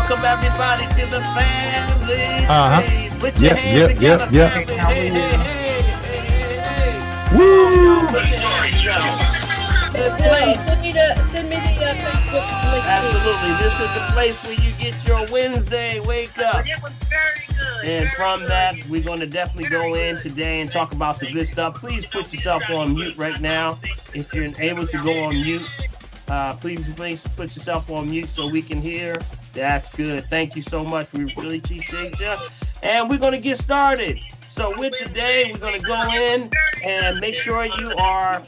welcome everybody to the family. Put your Yep, hands yep, together, yep, yep. family. Hey. Come on, y'all. Woo! Put your hands together. The Yo, place. send me the Facebook link, Absolutely. This is the place where you get your Wednesday wake up. It was very good. And from that, we're going to definitely go in today and talk about some good stuff. Please put yourself on mute right now. If you're able to go on mute, please put yourself on mute so we can hear. That's good. Thank you so much. We really appreciate you. And we're going to get started. So with today, we're going to go in and make sure you are.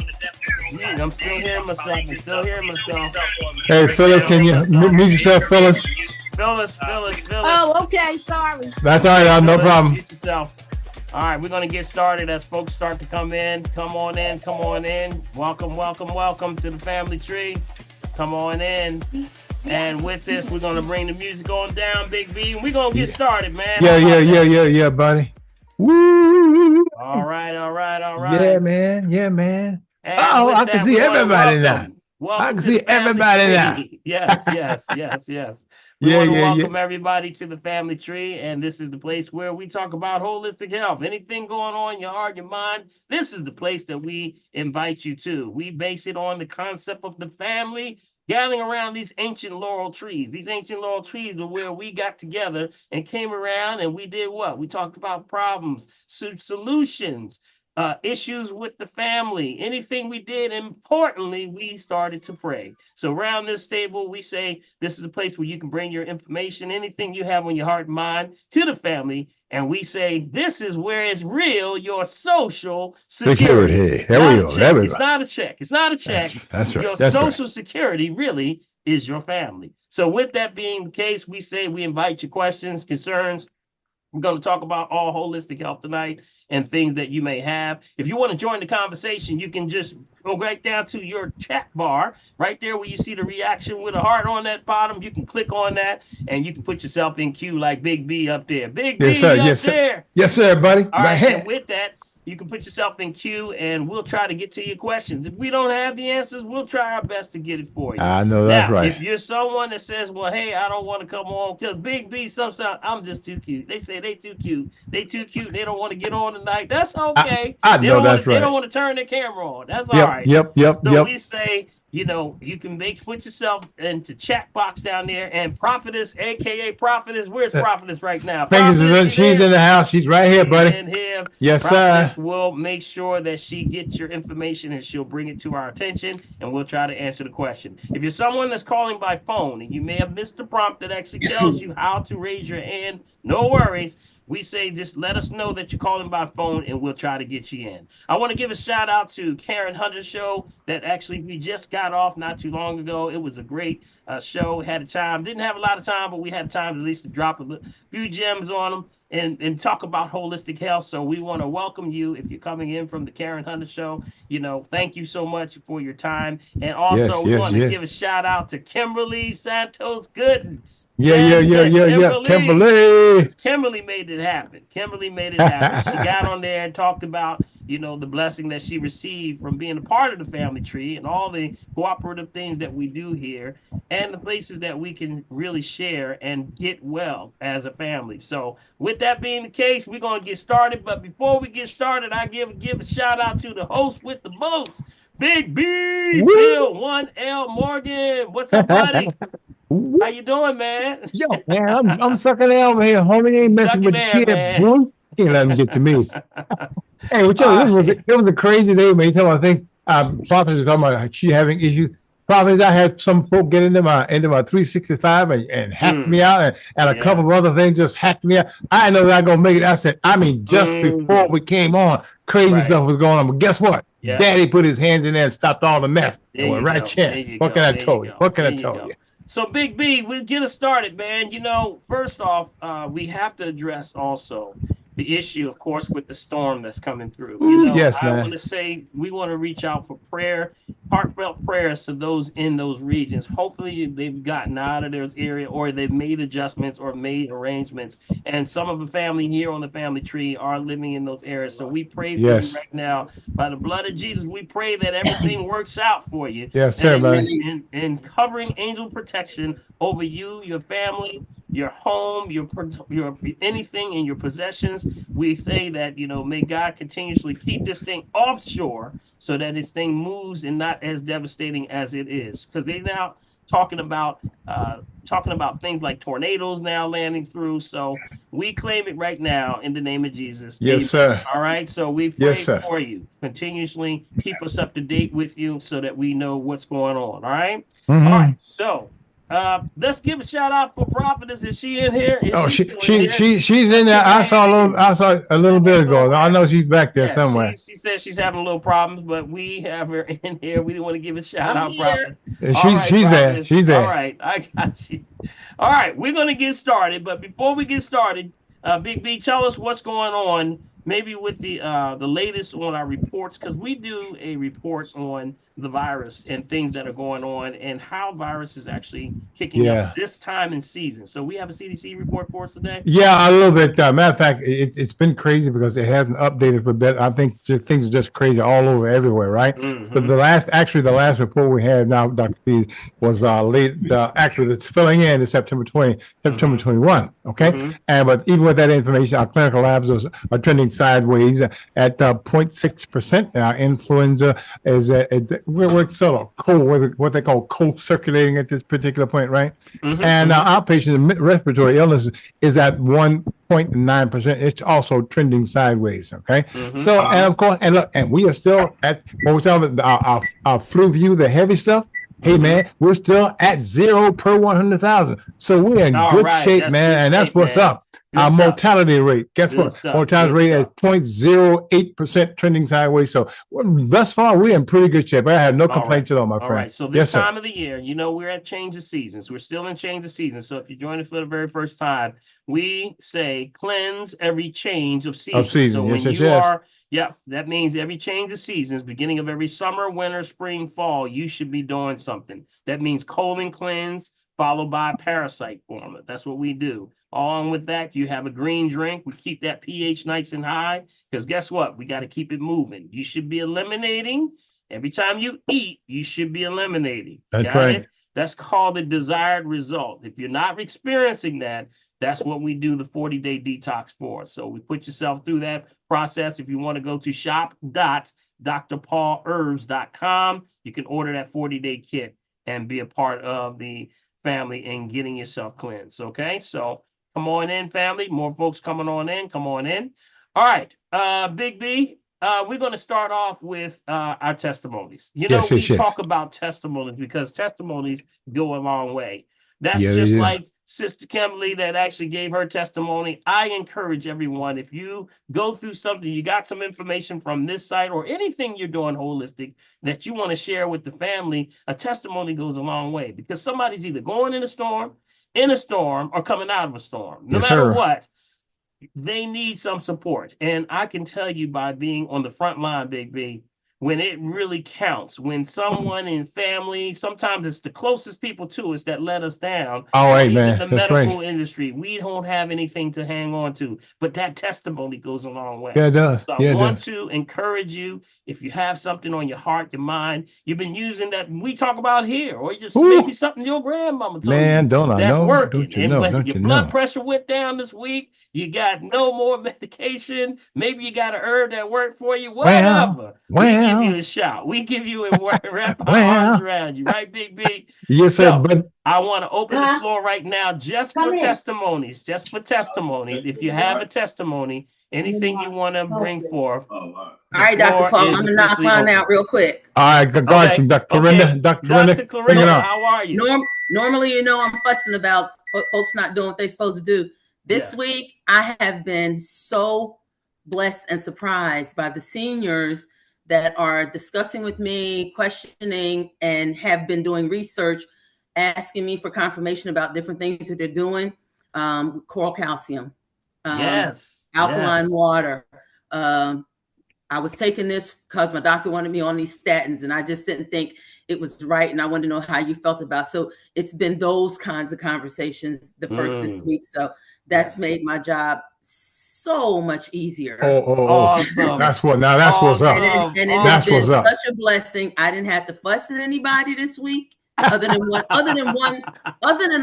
I'm still hearing myself. Hey, Phyllis, can you mute yourself, Phyllis? Phyllis. Oh, okay. Sorry. That's all right, no problem. Mute yourself. All right, we're going to get started as folks start to come in. Come on in. Welcome to the family tree. Come on in. And with this, we're going to bring the music on down, Big B. And we're going to get started, man. Yeah, buddy. Woo! All right. Yeah, man. And I can see everybody now. Welcome I can to see the family everybody tree. now. Yes. We Yeah, want to yeah, welcome everybody to the family tree, and this is the place where we talk about holistic health. Anything going on in your heart, your mind, this is the place that we invite you to. We base it on the concept of the family gathering around these ancient laurel trees. These ancient laurel trees were where we got together and came around and we did what? We talked about problems, solutions, issues with the family, anything we did. Importantly, we started to pray. So around this table, we say this is a place where you can bring your information, anything you have on your heart and mind to the family. And we say this is where it's real, your social security. There we go. It's not a check. That's right. Your That's social security really is your family. So with that being the case, we say we invite your questions, concerns. We're going to talk about all holistic health tonight and things that you may have. If you want to join the conversation, you can just go right down to your chat bar, right there where you see the reaction with a heart on that bottom. You can click on that and you can put yourself in queue like Big B up there. Big B up there. Yes, sir, buddy. All right, and with that, you can put yourself in queue and we'll try to get to your questions. If we don't have the answers, we'll try our best to get it for you. I know that's right. If you're someone that says, well, hey, I don't want to come on because Big B, sometimes I'm just too cute. They say they too cute. They don't want to get on tonight. That's okay. I know that's right. They don't want to turn their camera on. That's all right. Yep. So we say, you can put yourself into chat box down there and Prophetess, aka Prophetess. Where's Prophetess right now? She's in the house. She's right here, buddy. In here. Yes, Prophetess sir. will make sure that she gets your information and she'll bring it to our attention and we'll try to answer the question. If you're someone that's calling by phone and you may have missed the prompt that actually tells you how to raise your hand, no worries. We say just let us know that you're calling by phone and we'll try to get you in. I want to give a shout out to Karen Hunter's show that actually we just got off not too long ago. It was a great show. Had a time. Didn't have a lot of time, but we had time at least to drop a few gems on them and talk about holistic health. So we want to welcome you if you're coming in from the Karen Hunter show. Thank you so much for your time. And also we want to give a shout out to Kimberly Santos Gooden. Yeah. Kimberly made it happen. She got on there and talked about, the blessing that she received from being a part of the family tree and all the cooperative things that we do here and the places that we can really share and get well as a family. So with that being the case, we're going to get started. But before we get started, I give a shout out to the host with the most, Big B, Bill 1L Morgan. What's up, buddy? How you doing, man? Yo, man, I'm sucking it over here, homie. Ain't messing with the kid, bro. Can't let him get to me. Hey, it was a crazy day, man. You tell me, I think Prophet was talking about she having issues. Prophet, I had some folk get into my 365 and hacked me out, and a couple of other things just hacked me out. I know that I'm gonna make it. I said, just before we came on, crazy stuff was going on. But guess what? Yeah. Daddy put his hands in there and stopped all the mess. And went right check. What can I tell you? What can I tell you? So, Big B, we'll get us started, man. First off, we have to address also the issue, of course, with the storm that's coming through. Yes, man. I want to say we want to reach out for prayer, heartfelt prayers to those in those regions. Hopefully they've gotten out of those area or they've made adjustments or made arrangements. And some of the family here on the family tree are living in those areas. So we pray for you right now. By the blood of Jesus, we pray that everything works out for you. Yes, sir, man. And covering angel protection over you, your family, your home, your anything in your possessions. We say that, may God continuously keep this thing offshore so that this thing moves and not as devastating as it is. Because they now talking about things like tornadoes now landing through. So we claim it right now in the name of Jesus. Yes, Amen. sir. All right. So we pray for you. Continuously keep us up to date with you so that we know what's going on. All right. Mm-hmm. All right. So let's give a shout out for Prophetess. Is she in here? She's in there. I saw a little bit ago. I know she's back there somewhere. She says she's having a little problems, but we have her in here. We didn't want to give a shout out, Prophetess. She's there. She's there. All right, I got you. All right, we're gonna get started, but before we get started, Big B, tell us what's going on. Maybe with the latest on our reports, because we do a report on the virus and things that are going on and how virus is actually kicking up this time in season. So we have a CDC report for us today. Yeah, a little bit. Matter of fact, it's been crazy because it hasn't updated for a bit. I think things are just crazy all over everywhere, right? Mm-hmm. But the last report we had now, Dr. P, was actually it's filling in September 21. Okay, but even with that information, our clinical labs are trending sideways at 0.6%. Our influenza is we're sort of cold, what they call cold circulating at this particular point, right? And our outpatient respiratory illness is at 1.9%. It's also trending sideways. Okay, so and of course, and look, and we are still at what we're talking about our flu view, the heavy stuff. Hey man, we're still at 0 per 100,000. So we're in good shape, man, and that's what's up. Our mortality rate, guess what? Mortality rate is 0.08% trending sideways. So thus far, we're in pretty good shape. I have no complaints at all, my friend. All right. So this time of the year, we're at change of seasons. We're still in change of seasons. So if you're joining for the very first time, we say cleanse every change of season. So when you are, that means every change of seasons, beginning of every summer, winter, spring, fall, you should be doing something. That means colon cleanse followed by parasite formula. That's what we do. Along with that, you have a green drink. We keep that pH nice and high because guess what? We got to keep it moving. You should be eliminating. Every time you eat, you should be eliminating. That's right. That's called the desired result. If you're not experiencing that, that's what we do the 40-day detox for. So we put yourself through that process. If you want to go to shop.drpaulherbs.com, you can order that 40-day kit and be a part of the family and getting yourself cleansed. Okay, so come on in, family. More folks coming on in. Come on in. All right, Big B, we're going to start off with our testimonies. We talk about testimonies because testimonies go a long way. That's like Sister Kimberly that actually gave her testimony. I encourage everyone, if you go through something, you got some information from this site or anything you're doing holistic that you want to share with the family, a testimony goes a long way because somebody's either going in a storm, or coming out of a storm. No matter what, they need some support. And I can tell you by being on the front line, Big B, when it really counts, when someone in family, sometimes it's the closest people to us that let us down. All right, man. The medical industry, we don't have anything to hang on to, but that testimony goes a long way. Yeah, it does. So I want to encourage you, if you have something on your heart, your mind, you've been using that we talk about here, or just maybe something your grandmama told you. Man, don't I know? Working. Don't you know? Your blood pressure went down this week. You got no more medication. Maybe you got a herb that worked for you. Whatever. We give you a shout. We give you a wrap our arms around you, right, Big B? Yes, sir. So, but I want to open the floor right now just for testimonies. Just for testimonies. If you have a testimony, anything you want to bring forth. All right, Dr. Paul, I'm going to knock mine out real quick. All right, go ahead, Dr. Clarinda. Dr. Clarinda, how are you? Normally, I'm fussing about folks not doing what they're supposed to do. This week, I have been so blessed and surprised by the seniors that are discussing with me, questioning, and have been doing research, asking me for confirmation about different things that they're doing. Coral calcium, alkaline water. I was taking this because my doctor wanted me on these statins, and I just didn't think it was right. And I wanted to know how you felt about it. So it's been those kinds of conversations this week. So that's made my job so much easier. Awesome. That's what's up. And it's been such a blessing. I didn't have to fuss at anybody this week, other than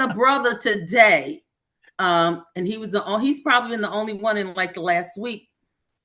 a brother today And he's probably been the only one in like the last week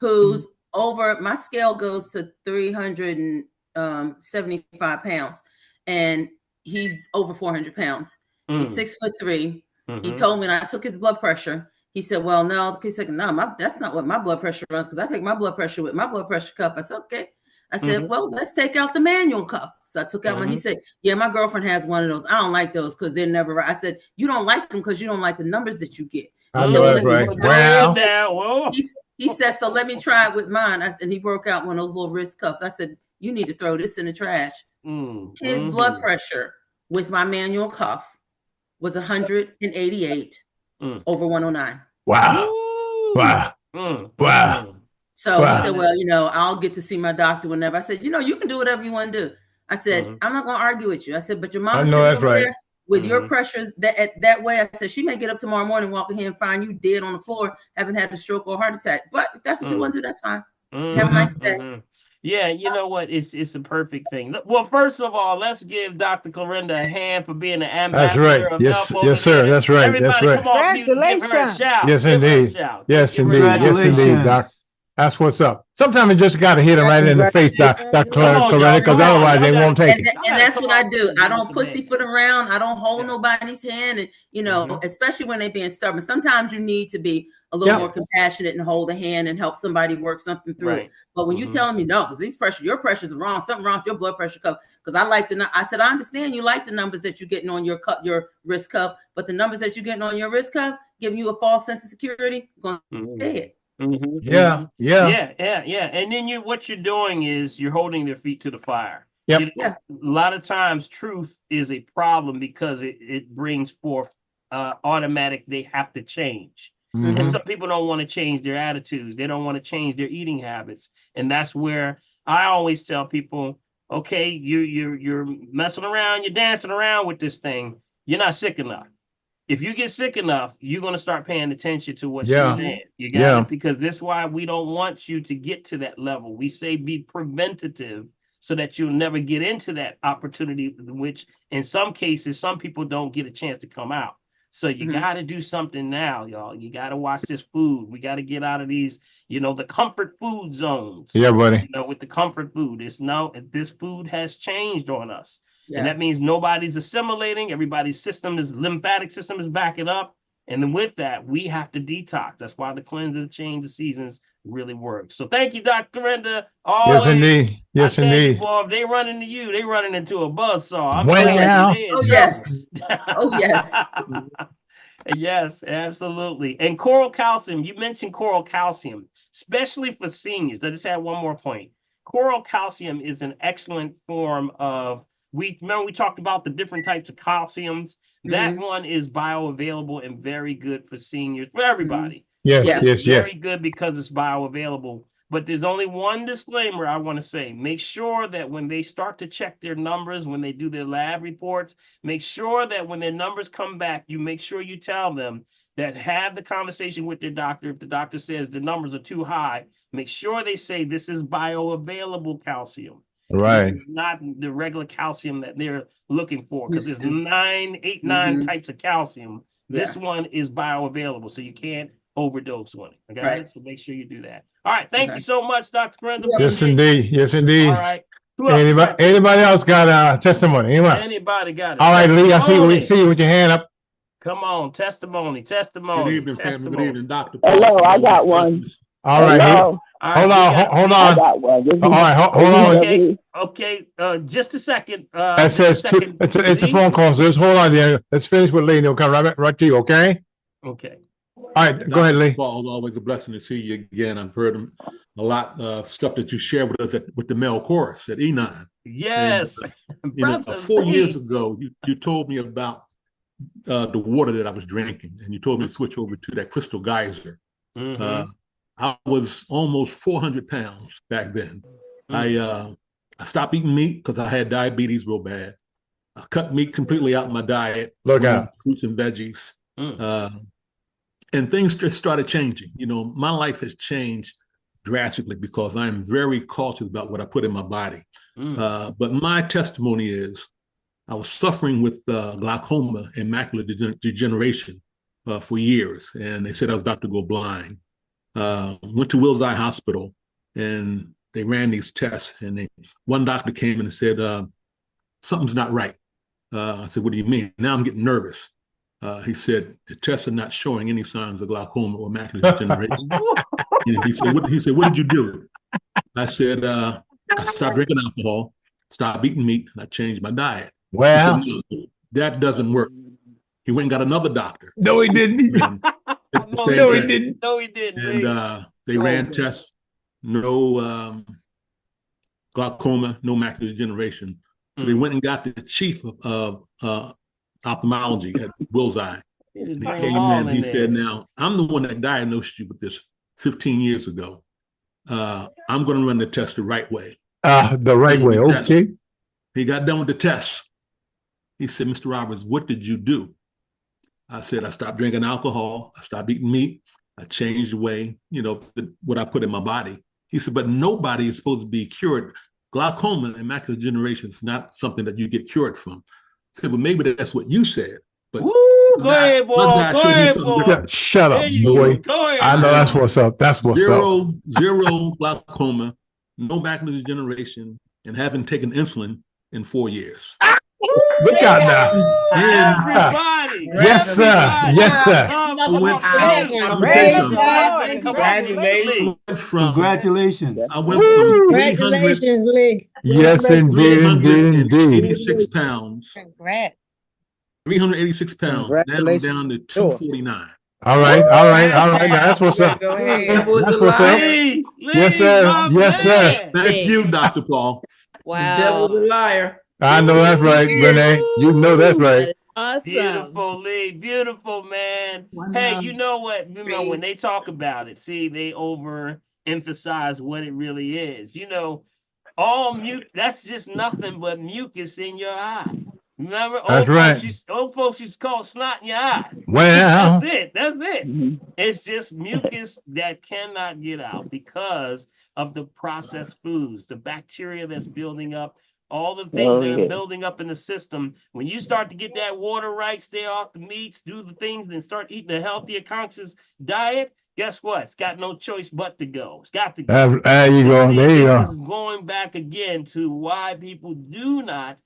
who's over. My scale goes to 375 pounds, and he's over 400 pounds. He's 6'3". He told me, and I took his blood pressure. He said, "Well, no." He said, "No, that's not what my blood pressure runs, because I take my blood pressure with my blood pressure cuff." I said, "Okay." I said, "Well, let's take out the manual cuff." So I took out one. He said, "Yeah, my girlfriend has one of those. I don't like those because they're never right." I said, "You don't like them because you don't like the numbers that you get." I know that's right. Wow. He said, "So let me try it with mine." And he broke out one of those little wrist cuffs. I said, "You need to throw this in the trash." His blood pressure with my manual cuff was 188 over 109. Wow. Wow. Wow. So he said, "Well, I'll get to see my doctor whenever." I said, "You can do whatever you want to do." I said, "I'm not going to argue with you." I said, "But your mama's sitting over there with your pressures that way." I said, "She may get up tomorrow morning, walk in here and find you dead on the floor, haven't had a stroke or a heart attack. But if that's what you want to do, that's fine. Have a nice day." Yeah, you know what? It's a perfect thing. Well, first of all, let's give Dr. Clorinda a hand for being the ambassador of Yes, health. Yes, sir. That's right. Everybody, That's right. Come on, give her a shout. Yes, indeed. Yes, indeed. Yes, indeed, Doc. That's what's up. Sometimes you just got to hit them right in the face, Dr. Clorinda, because otherwise they won't take it. And that's what I do. I don't pussyfoot around. I don't hold nobody's hand. And, especially when they're being stubborn, sometimes you need to be a little more compassionate and hold a hand and help somebody work something through it. But when you telling me, "No, because your pressures are wrong, something wrong with your blood pressure cuff," because I said, "I understand you like the numbers that you're getting on your wrist cuff, but the numbers that you're getting on your wrist cuff giving you a false sense of security, going to say it." Yeah. And then what you're doing is you're holding their feet to the fire. A lot of times truth is a problem because it brings forth automatic, they have to change. And some people don't want to change their attitudes. They don't want to change their eating habits. And that's where I always tell people, okay, you're messing around, you're dancing around with this thing. You're not sick enough. If you get sick enough, you're going to start paying attention to what you're saying. You got it? Because this is why we don't want you to get to that level. We say be preventative so that you'll never get into that opportunity, which in some cases, some people don't get a chance to come out. So you got to do something now, y'all. You got to watch this food. We got to get out of these, the comfort food zones. Yeah, buddy. With the comfort food, this food has changed on us. And that means nobody's assimilating. Everybody's lymphatic system is backing up. And then with that, we have to detox. That's why the cleanser, change the seasons really works. So thank you, Dr. Corinda. Yes, indeed. Yes, indeed. Boy, if they run into you, they run into a buzzsaw. Yes. Oh, yes. Yes, absolutely. And coral calcium, you mentioned coral calcium, especially for seniors. I just had one more point. Coral calcium is an excellent form of, remember we talked about the different types of calciums. That one is bioavailable and very good for seniors, for everybody. Yes. Very good because it's bioavailable. But there's only one disclaimer I want to say. Make sure that when they start to check their numbers, when they do their lab reports, make sure that when their numbers come back, you make sure you tell them that, have the conversation with their doctor. If the doctor says the numbers are too high, make sure they say this is bioavailable calcium. Right. This is not the regular calcium that they're looking for, because there's 9 types of calcium. This one is bioavailable, so you can't overdose on it. Okay, so make sure you do that. All right, thank you so much, Dr. Corinda. Yes, indeed. Yes, indeed. All right. Anybody else got a testimony? Anybody got it? All right, Lee. I see you with your hand up. Come on, testimony. Good evening, family. Good evening, Dr. Hello, I got one. All right. Hold on. All right, hold on. Okay, just a second. That says it's a phone call, so just hold on there. Let's finish with Lee, and we'll come right to you, okay? Okay. All right, go ahead, Lee. Paul, always a blessing to see you again. I've heard a lot of stuff that you shared with us with the male chorus at E9. Yes. And, 4 years ago, you told me about the water that I was drinking, and you told me to switch over to that Crystal Geyser. I was almost 400 pounds back then. I stopped eating meat because I had diabetes real bad. I cut meat completely out of my diet. Look out. Fruits and veggies. And things just started changing. My life has changed drastically because I'm very cautious about what I put in my body. But my testimony is I was suffering with glaucoma and macular degeneration for years, and they said I was about to go blind. Went to Wills Eye Hospital, and they ran these tests, and one doctor came in and said, something's not right. I said, what do you mean? Now I'm getting nervous. He said, the tests are not showing any signs of glaucoma or macular degeneration. He said, what did you do? I said, I stopped drinking alcohol, stopped eating meat, and I changed my diet. Wow. He said, no, that doesn't work. He went and got another doctor. No, he didn't. No, he didn't. No, he didn't. And they ran tests, no glaucoma, no macular degeneration. So they went and got the chief of ophthalmology at Wills Eye. And he came in and he said, now, I'm the one that diagnosed you with this 15 years ago. I'm going to run the test the right way. The right way, okay. He got done with the test. He said, Mr. Roberts, what did you do? I said, I stopped drinking alcohol. I stopped eating meat. I changed the way, what I put in my body. He said, but nobody is supposed to be cured. Glaucoma and macular degeneration is not something that you get cured from. I said, well, maybe that's what you said. But go ahead, boy. Go ahead, boy. Shut up, boy. I know that's what's up. That's what's up. Zero glaucoma, no macular degeneration, and haven't taken insulin in 4 years. Look out now. Everybody. Yes, sir. Yes, sir. Congratulations. I went from Congratulations, Lee. Yes, indeed, indeed. 386 pounds. Congrats. 386 pounds. Now I'm down to 249. All right. Now that's what's up. That's what's up. Yes, sir. Yes, sir. Thank you, Dr. Paul. Wow. The devil's a liar. I know that's right, Renee. You know that's right. Awesome. Beautiful, Lee. Beautiful, man. Hey, you know what? When they talk about it, see, they overemphasize what it really is. All that's just nothing but mucus in your eye. Remember? Old folks used to call snot in your eye. Well. That's it. It's just mucus that cannot get out because of the processed foods, the bacteria that's building up, all the things that are building up in the system. When you start to get that water right, stay off the meats, do the things, and start eating a healthier, conscious diet, guess what? It's got no choice but to go. It's got to go. There you go. This is going back again to why people do not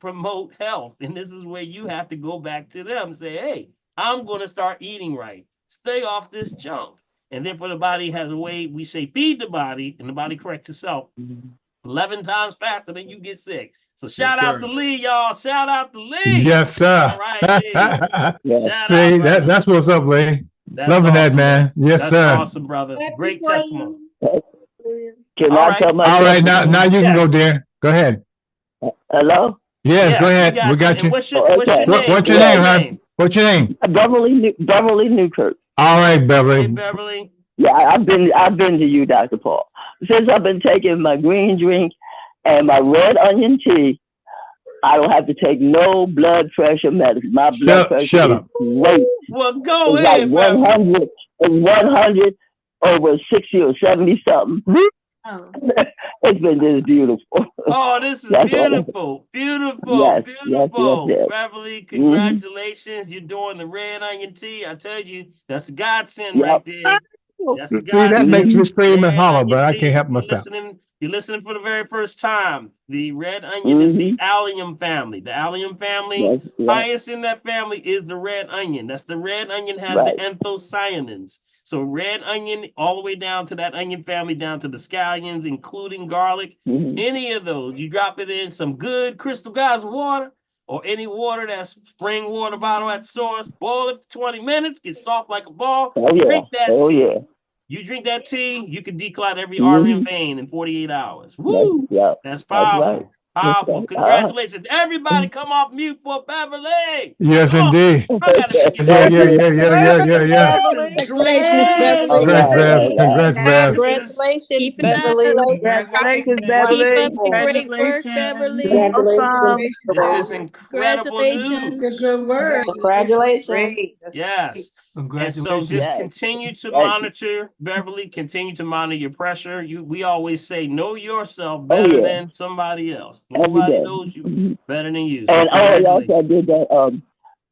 promote health. And this is where you have to go back to them and say, hey, I'm going to start eating right. Stay off this junk. And therefore the body has a way, we say feed the body, and the body corrects itself 11 times faster than you get sick. So shout out to Lee, y'all. Shout out to Lee. Yes, sir. All right, Lee. See, that's what's up, Lee. Loving awesome, that, man. Yes, that's sir. Awesome, brother. Great testimony. All right, now you can go there. Go ahead. Hello? Yes, go ahead. We got you. What's your name? What's your name, hon? What's your name? Beverly Newkirk. All right, Beverly. Hey, Beverly. Yeah, I've been to you, Dr. Paul. Since I've been taking my green drink and my red onion tea, I don't have to take no blood pressure medicine. My blood pressure is great. Well, go ahead, like 100. It's 100 over 60 or 70 something. Oh. It's been just beautiful. Oh, this is beautiful. Beautiful. Yes. Beverly, congratulations. You're doing the red onion tea. I tell you, that's a godsend right there. See, that makes me scream and holler, but I can't help myself. You're listening for the very first time. The red onion is the allium family. The allium family, highest in that family is the red onion. That's the red onion has the anthocyanins. So red onion, all the way down to that onion family, down to the scallions, including garlic. Any of those, you drop it in some good Crystal Geyser water, or any water that's spring water bottle at source. Boil it for 20 minutes, get soft like a ball. Drink that tea. You drink that tea, you can declot every artery and vein in 48 hours. Woo! That's powerful. Powerful. Congratulations. Everybody come off mute for Beverly. Yes, indeed. Yeah. Congratulations, Beverly. Congrats, Bev. Congratulations, Beverly. Congratulations, Beverly. Keep up the great work, Beverly. Congratulations. This is incredible news. Good work. Congratulations. Yes. And so just continue to monitor, Beverly, continue to monitor your pressure. We always say, know yourself better than somebody else. Nobody knows you better than you. So and I also did that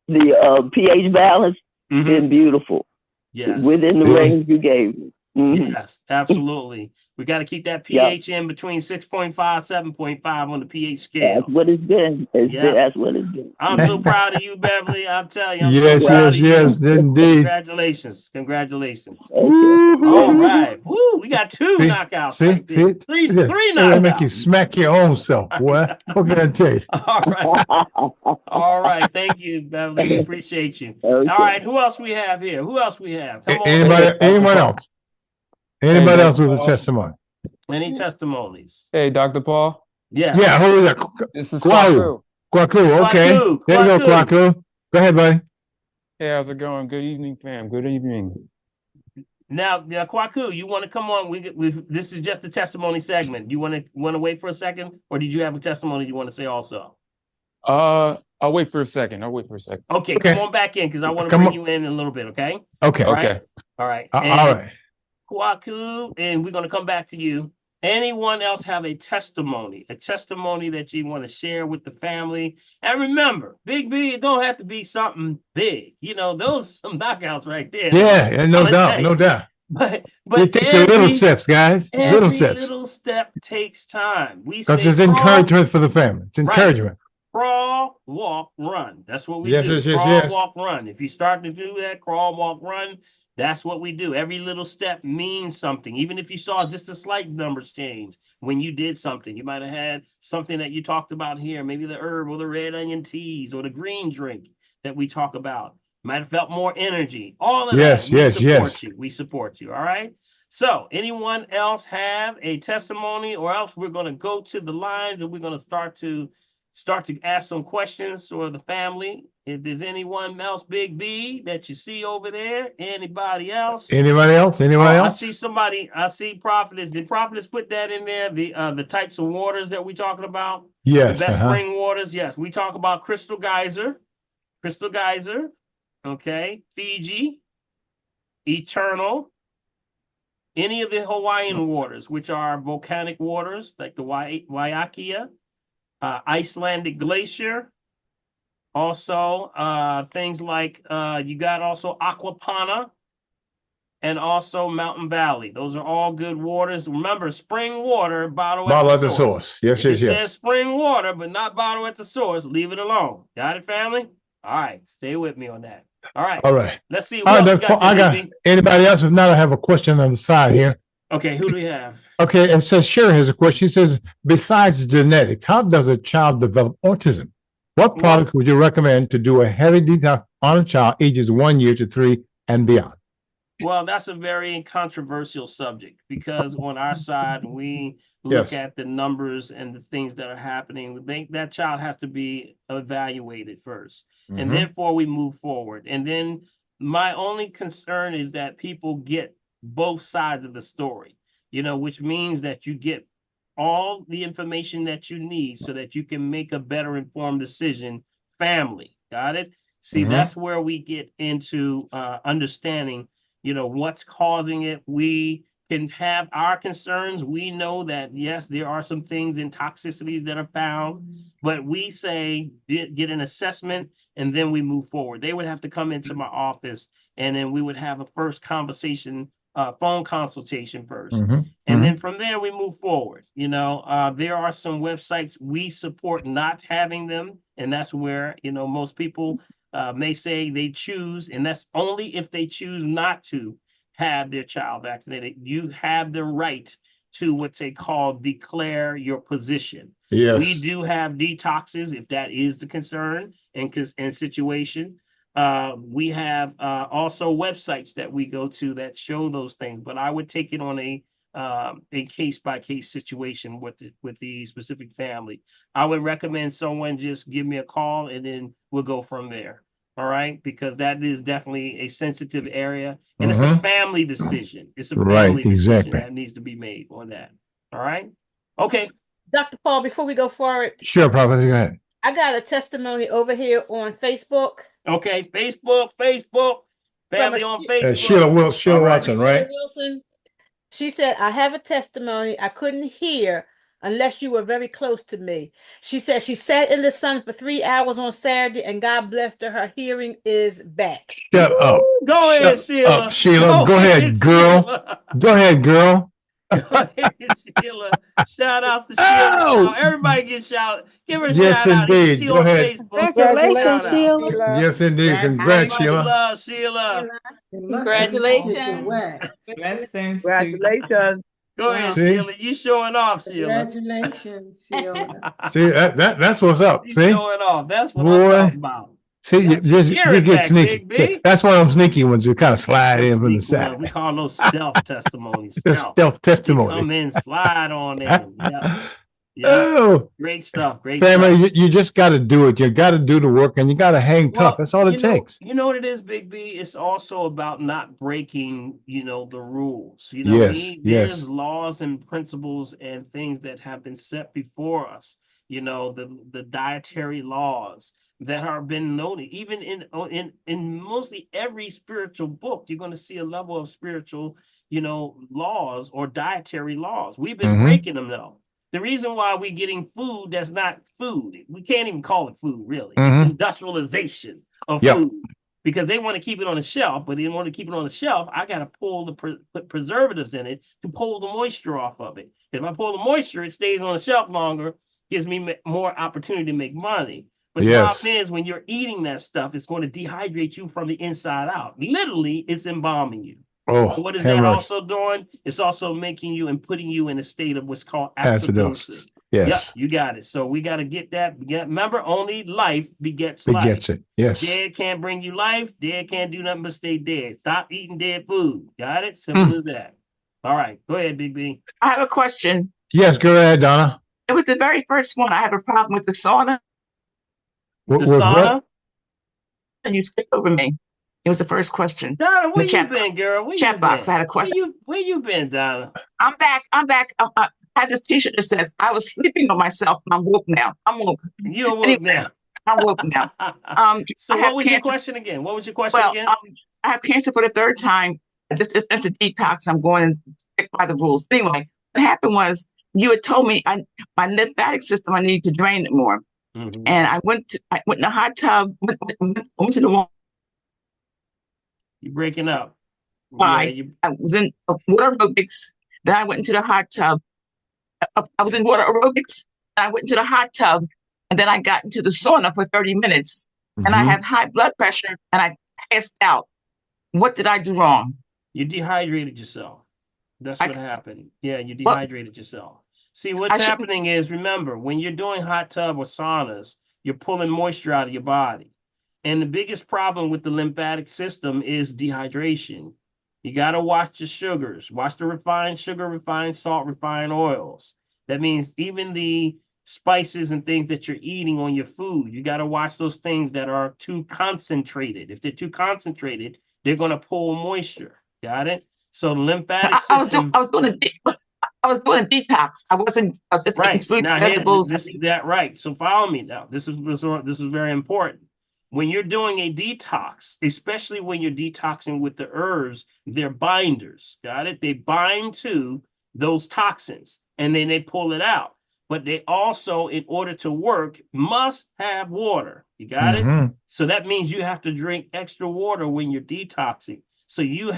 the pH balance been beautiful. Yes. Within the range you gave me. Yes, absolutely. We got to keep that pH in between 6.5, 7.5 on the pH scale. That's what it's been. That's what it's been. I'm so proud of you, Beverly. I'm telling you, I'm yes, so proud yes, of you. indeed. Congratulations. Congratulations. Okay. All right. Woo, we got two knockouts. See, right there. Three knockouts. It'll make you smack your own self, boy. What can I tell you? All right. All right. Thank you, Beverly. We appreciate you. Okay. All right. Who else we have here? Who else we have? Come on. Anyone else? Anybody else with a testimony? Any testimonies? Hey, Dr. Paul. Yeah. Yeah, who is that? This is Kwaku. Kwaku, okay. Kwaku, There you go, Kwaku. Go ahead, buddy. Hey, how's it going? Good evening, fam. Good evening. Now, Kwaku, you want to come on? This is just the testimony segment. You want to wait for a second, or did you have a testimony you want to say also? I'll wait for a second. Okay, come on back in because I want to bring you in a little bit. Okay. Okay. All right. All right. Kwaku, and we're going to come back to you. Anyone else have a testimony that you want to share with the family? And remember, Big B, it don't have to be something big. You know, those are some knockouts right there. Yeah, no doubt. But you take the little steps, guys. Little steps. Little step takes time. Because it's encouragement for the family. It's encouragement. Crawl, walk, run. That's what we do. Yes. Crawl, walk, run. If you start to do that, crawl, walk, run. That's what we do. Every little step means something. Even if you saw just a slight numbers change when you did something, you might have had something that you talked about here, maybe the herb or the red onion teas or the green drink that we talk about. Might have felt more energy. All of that. We support you. All right. So anyone else have a testimony, or else we're going to go to the lines and we're going to start to ask some questions for the family. If there's anyone else, Big B, that you see over there, anybody else? I see somebody. I see Prophetess. Did Prophetess put that in there? The types of waters that we talking about? Yes. The best spring waters. Yes. We talk about Crystal Geyser. Okay. Fiji. Eternal. Any of the Hawaiian waters, which are volcanic waters, like the Waiakea. Icelandic glacier, also things like you got also Aquapana and also Mountain Valley. Those are all good waters. Remember, spring water, bottle at the source. Yes. It says spring water, but not bottle at the source. Leave it alone. Got it, family? All right, stay with me on that. All right. Let's see. I got anybody else? If not, I have a question on the side here. Okay, who do we have? Okay, it says Sherry has a question. She says, besides genetics, how does a child develop autism? What product would you recommend to do a heavy detox on a child ages 1 year to 3 and beyond? Well, that's a very controversial subject because on our side, we look at the numbers and the things that are happening. We think that child has to be evaluated first, and therefore we move forward. And then my only concern is that people get both sides of the story, which means that you get all the information that you need so that you can make a better informed decision. Family, got it? See, that's where we get into understanding, what's causing it. We can have our concerns. We know that, yes, there are some things in toxicities that are found, but we say get an assessment and then we move forward. They would have to come into my office and then we would have a first conversation, phone consultation first. And then from there we move forward. There are some websites we support not having them. And that's where, most people may say they choose, and that's only if they choose not to have their child vaccinated. You have the right to what they call declare your position. Yes. We do have detoxes if that is the concern and situation. We have also websites that we go to that show those things, but I would take it on a case-by-case situation with the specific family. I would recommend someone just give me a call and then we'll go from there. All right, because that is definitely a sensitive area, and it's a family decision. It's a family decision that needs to be made on that. All right, okay. Dr. Paul, before we go forward, sure, Prophet, go ahead. I got a testimony over here on Facebook. Okay, Facebook, family on Facebook. Sheila Watson, right? Wilson. She said, I have a testimony. I couldn't hear, unless you were very close to me. She said she sat in the sun for 3 hours on Saturday, and God blessed her. Her hearing is back. Shut up. Go ahead, Sheila. Sheila. Go ahead, girl. Sheila. Go ahead, girl. Go ahead, Sheila. Shout out to Sheila. Oh! Everybody get shout. Give her a Yes, shout out. indeed. She Go on ahead. Facebook. Congratulations, Shout out. Sheila. Yes, indeed. Congrats, Much Sheila. love, Sheila. Congratulations. Blessings. Congratulations. Go ahead, See? Sheila. You showing off, Sheila. Congratulations, Sheila. See, that's what's up. You See? showing off. That's what Boy. I'm talking about. See, you Spirit get back, sneaky. Big B. That's one of them sneaky ones. You kind of slide in from the Sneak one. side. We call those stealth testimonies. The stealth testimony. Come in, slide on in. Yeah. Yeah. Oh, Great stuff. Great family, stuff. you just got to do it. You got to do the work, and you got to hang tough. That's all it takes. You know what it is, Big B? It's also about not breaking, the rules. Yes, There's laws and principles and things that have been set before us. The dietary laws that are been noted. Even in mostly every spiritual book, you're going to see a level of spiritual, laws or dietary laws. We've been breaking them though. The reason why we're getting food that's not food, we can't even call it food, really. It's industrialization of food because they want to keep it on the shelf, but in order to keep it on the shelf, I got to pull put preservatives in it to pull the moisture off of it. If I pull the moisture, it stays on the shelf longer, gives me more opportunity to make money. But the problem is when you're eating that stuff, it's going to dehydrate you from the inside out. Literally, it's embalming you. Oh, what is that also doing? It's also making you and putting you in a state of what's called acidosis. Yes. Yep, you got it. So we got to get that. Remember, only life begets life. Begets it. Yes. Dead can't bring you life. Dead can't do nothing but stay dead. Stop eating dead food. Got it? Simple as that. All right. Go ahead, Big B. I have a question. Yes, go ahead, Donna. It was the very first one. I have a problem with the sauna. The sauna? And you skipped over me. It was the first question. Donna, where you been, girl? Where chat you box. been? I had a question. Where you been, Donna? I'm back. I have this T-shirt that says, "I was sleeping on myself, and I'm woke now." I'm woke. You're woke now. I'm woke now. So what was your question again? What was your question again? I have cancer for the third time. It's a detox. I'm going to stick by the rules. Anyway, what happened was you had told me my lymphatic system, I needed to drain it more. And I went in the hot tub, went to the water. You're breaking up. I was in water aerobics. Then I went into the hot tub. I was in water aerobics. I went into the hot tub, and then I got into the sauna for 30 minutes. And I have high blood pressure, and I passed out. What did I do wrong? You dehydrated yourself. That's what happened. Yeah, you dehydrated yourself. See, what's happening is, remember, when you're doing hot tub or saunas, you're pulling moisture out of your body. And the biggest problem with the lymphatic system is dehydration. You got to watch your sugars. Watch the refined sugar, refined salt, refined oils. That means even the spices and things that you're eating on your food, you got to watch those things that are too concentrated. If they're too concentrated, they're going to pull moisture. Got it? So the lymphatic system. I was doing a detox. I was just eating fruits, vegetables. This is that right. So follow me now. This is very important. When you're doing a detox, especially when you're detoxing with the herbs, they're binders. Got it? They bind to those toxins and then they pull it out. But they also, in order to work, must have water. You got it? So that means you have to drink extra water when you're detoxing. So you're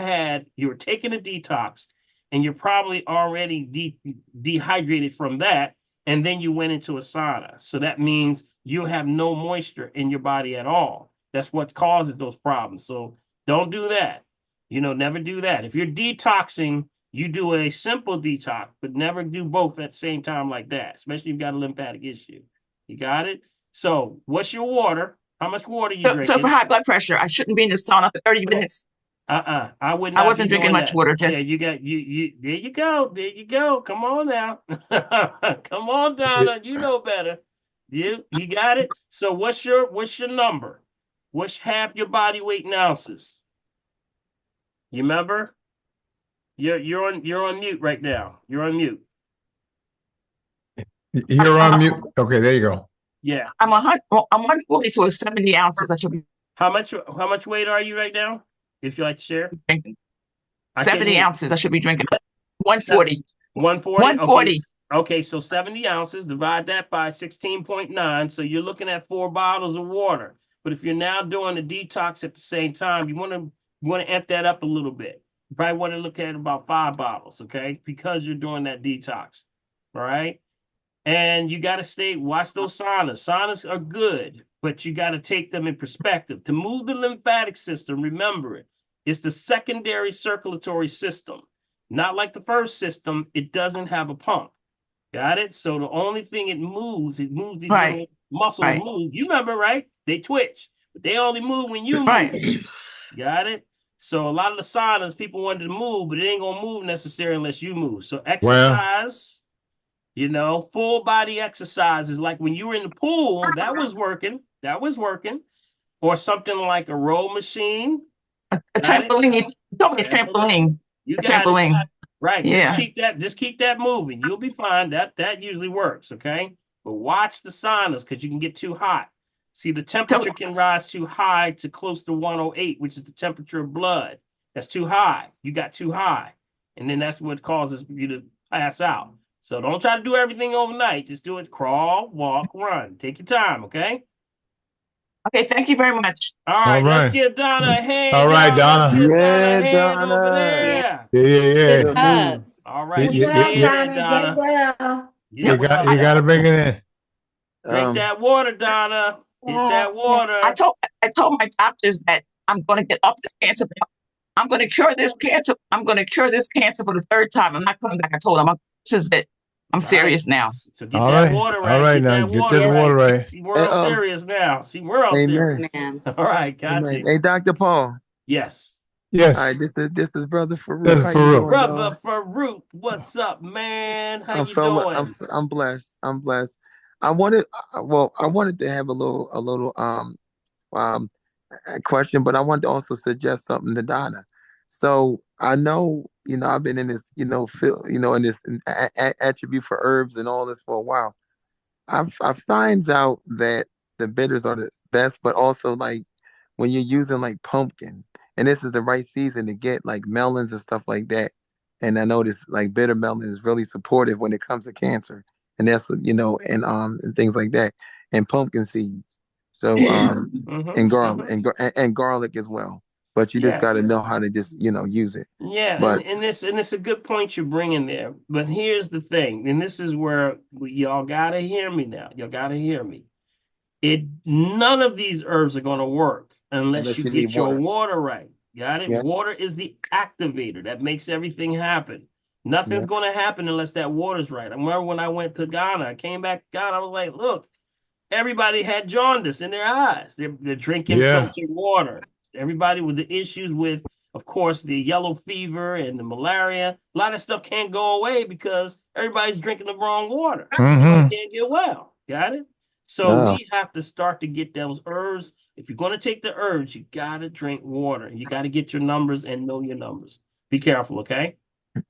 taking a detox and you're probably already dehydrated from that. And then you went into a sauna. So that means you have no moisture in your body at all. That's what causes those problems. So don't do that. Never do that. If you're detoxing, you do a simple detox, but never do both at the same time like that, especially if you've got a lymphatic issue. You got it? So what's your water? How much water you drinking? So for high blood pressure, I shouldn't be in the sauna for 30 minutes. I would not. I wasn't drinking much water. Yeah, you got you. There you go. There you go. Come on now. Come on, Donna. You know better. You got it. So what's your number? What's half your body weight in ounces? You remember? You're on mute right now. You're on mute. You're on mute. Okay, there you go. Yeah. I'm 140, so it's 70 ounces. I should be. How much weight are you right now? If you like to share. 70 ounces. I should be drinking. 140. 140. 140. Okay, so 70 ounces, divide that by 16.9. So you're looking at 4 bottles of water. But if you're now doing the detox at the same time, you want to amp that up a little bit. You probably want to look at about 5 bottles, okay? Because you're doing that detox. All right. And you got to watch those saunas. Saunas are good, but you got to take them in perspective. To move the lymphatic system, remember it. It's the secondary circulatory system. Not like the first system, it doesn't have a pump. Got it? So the only thing it moves these little muscles move. You remember, right? They twitch, but they only move when you move. Got it? So a lot of the saunas, people wanted to move, but it ain't gonna move necessarily unless you move. So exercise, full body exercise is like when you were in the pool, that was working. That was working. Or something like a row machine. A trampoline. Trampoline. You got it. Right. Yeah. Just keep that moving. You'll be fine. That usually works. Okay. But watch the saunas because you can get too hot. See, the temperature can rise too high to close to 108, which is the temperature of blood. That's too high. You got too high. And then that's what causes you to pass out. So don't try to do everything overnight. Just do it. Crawl, walk, run. Take your time. Okay. Okay, thank you very much. All right, let's give Donna a hand. All right, Donna. Yeah, Donna. Over there. Yeah. All right, Donna. You got to bring it in. Drink that water, Donna. Get that water. I told my doctors that I'm going to get off this cancer. I'm going to cure this cancer. I'm going to cure this cancer for the 3rd time. I'm not coming back. I told them this is it. I'm serious now. So get that water right. All right, now get this water right. See, we're all serious now. See, we're all serious. All right, gotcha. Hey, Dr. Paul. Yes. Yes. All right, this is Brother Farouk. Brother Farouk, what's up, man? How you doing? I'm blessed. I wanted to have a little question, but I wanted to also suggest something to Donna. So I know, I've been in this, field, in this attribute for herbs and all this for a while. I finds out that the bitters are the best, but also like when you're using like pumpkin, and this is the right season to get like melons and stuff like that. And I noticed like bitter melon is really supportive when it comes to cancer, and that's and things like that, and pumpkin seeds. So and garlic as well. But you just got to know how to just, use it. Yeah, and it's a good point you're bringing there. But here's the thing, and this is where y'all got to hear me now. Y'all got to hear me. None of these herbs are going to work unless you get your water right. Got it? Yeah. Water is the activator that makes everything happen. Nothing's going to happen unless that water's right. I remember when I went to Ghana, I came back to Ghana, I was like, look, everybody had jaundice in their eyes. They're drinking filtered water. Everybody with the issues with, of course, the yellow fever and the malaria. A lot of stuff can't go away because everybody's drinking the wrong water. Mm-hmm. Can't get well. Got it? So we have to start to get those herbs. If you're going to take the herbs, you got to drink water. You got to get your numbers and know your numbers. Be careful, okay?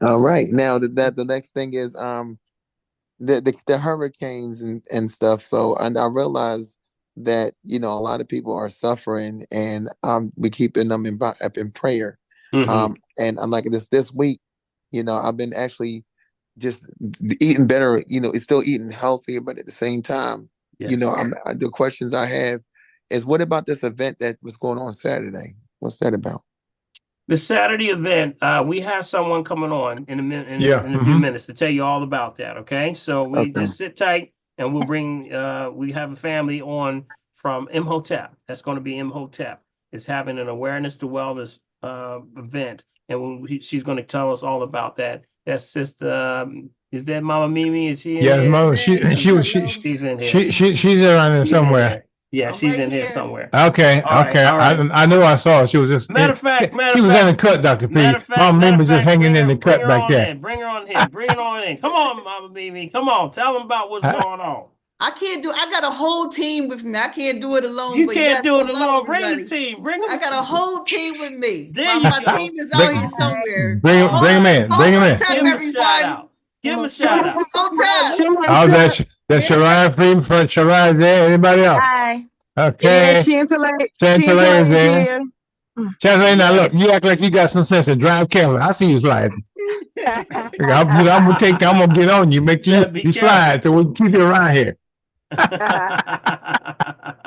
All right. Now, the next thing is the hurricanes and stuff. So, and I realized that a lot of people are suffering, and we keeping them in prayer. Mm-hmm. And like this week, I've been actually just eating better. It's still eating healthier, but at the same time, the questions I have is, what about this event that was going on Saturday? What's that about? The Saturday event, we have someone coming on in a few minutes to tell you all about that. Okay, so we just sit tight. And we'll bring, we have a family on from Imhotep. That's going to be Imhotep. It's having an awareness to wellness event. And she's going to tell us all about that. That's Sister, is that Mama Mimi? Is she in here? Mama, she's in here. She's around there somewhere. Yeah, she's in here somewhere. Okay, all right. I knew I saw her. She was just matter of fact, she was in the cut, Dr. P. Mama Mimi was just hanging in the cut back there. Bring her on here. Bring her on in. Come on, Mama Mimi. Come on. Tell them about what's going on. I got a whole team with me. I can't do it alone. You can't do it alone. Bring the team. I got a whole team with me. My team is out here somewhere. Bring them in. Give him a shout out. Oh, that's Shariah Freeman from Shariah there. Anybody else? Hi. Okay. Chantalay is there. Chantalay, now look, you act like you got some sense of drive camera. I see you sliding. I'm gonna get on you, make you slide, so we can keep you around here.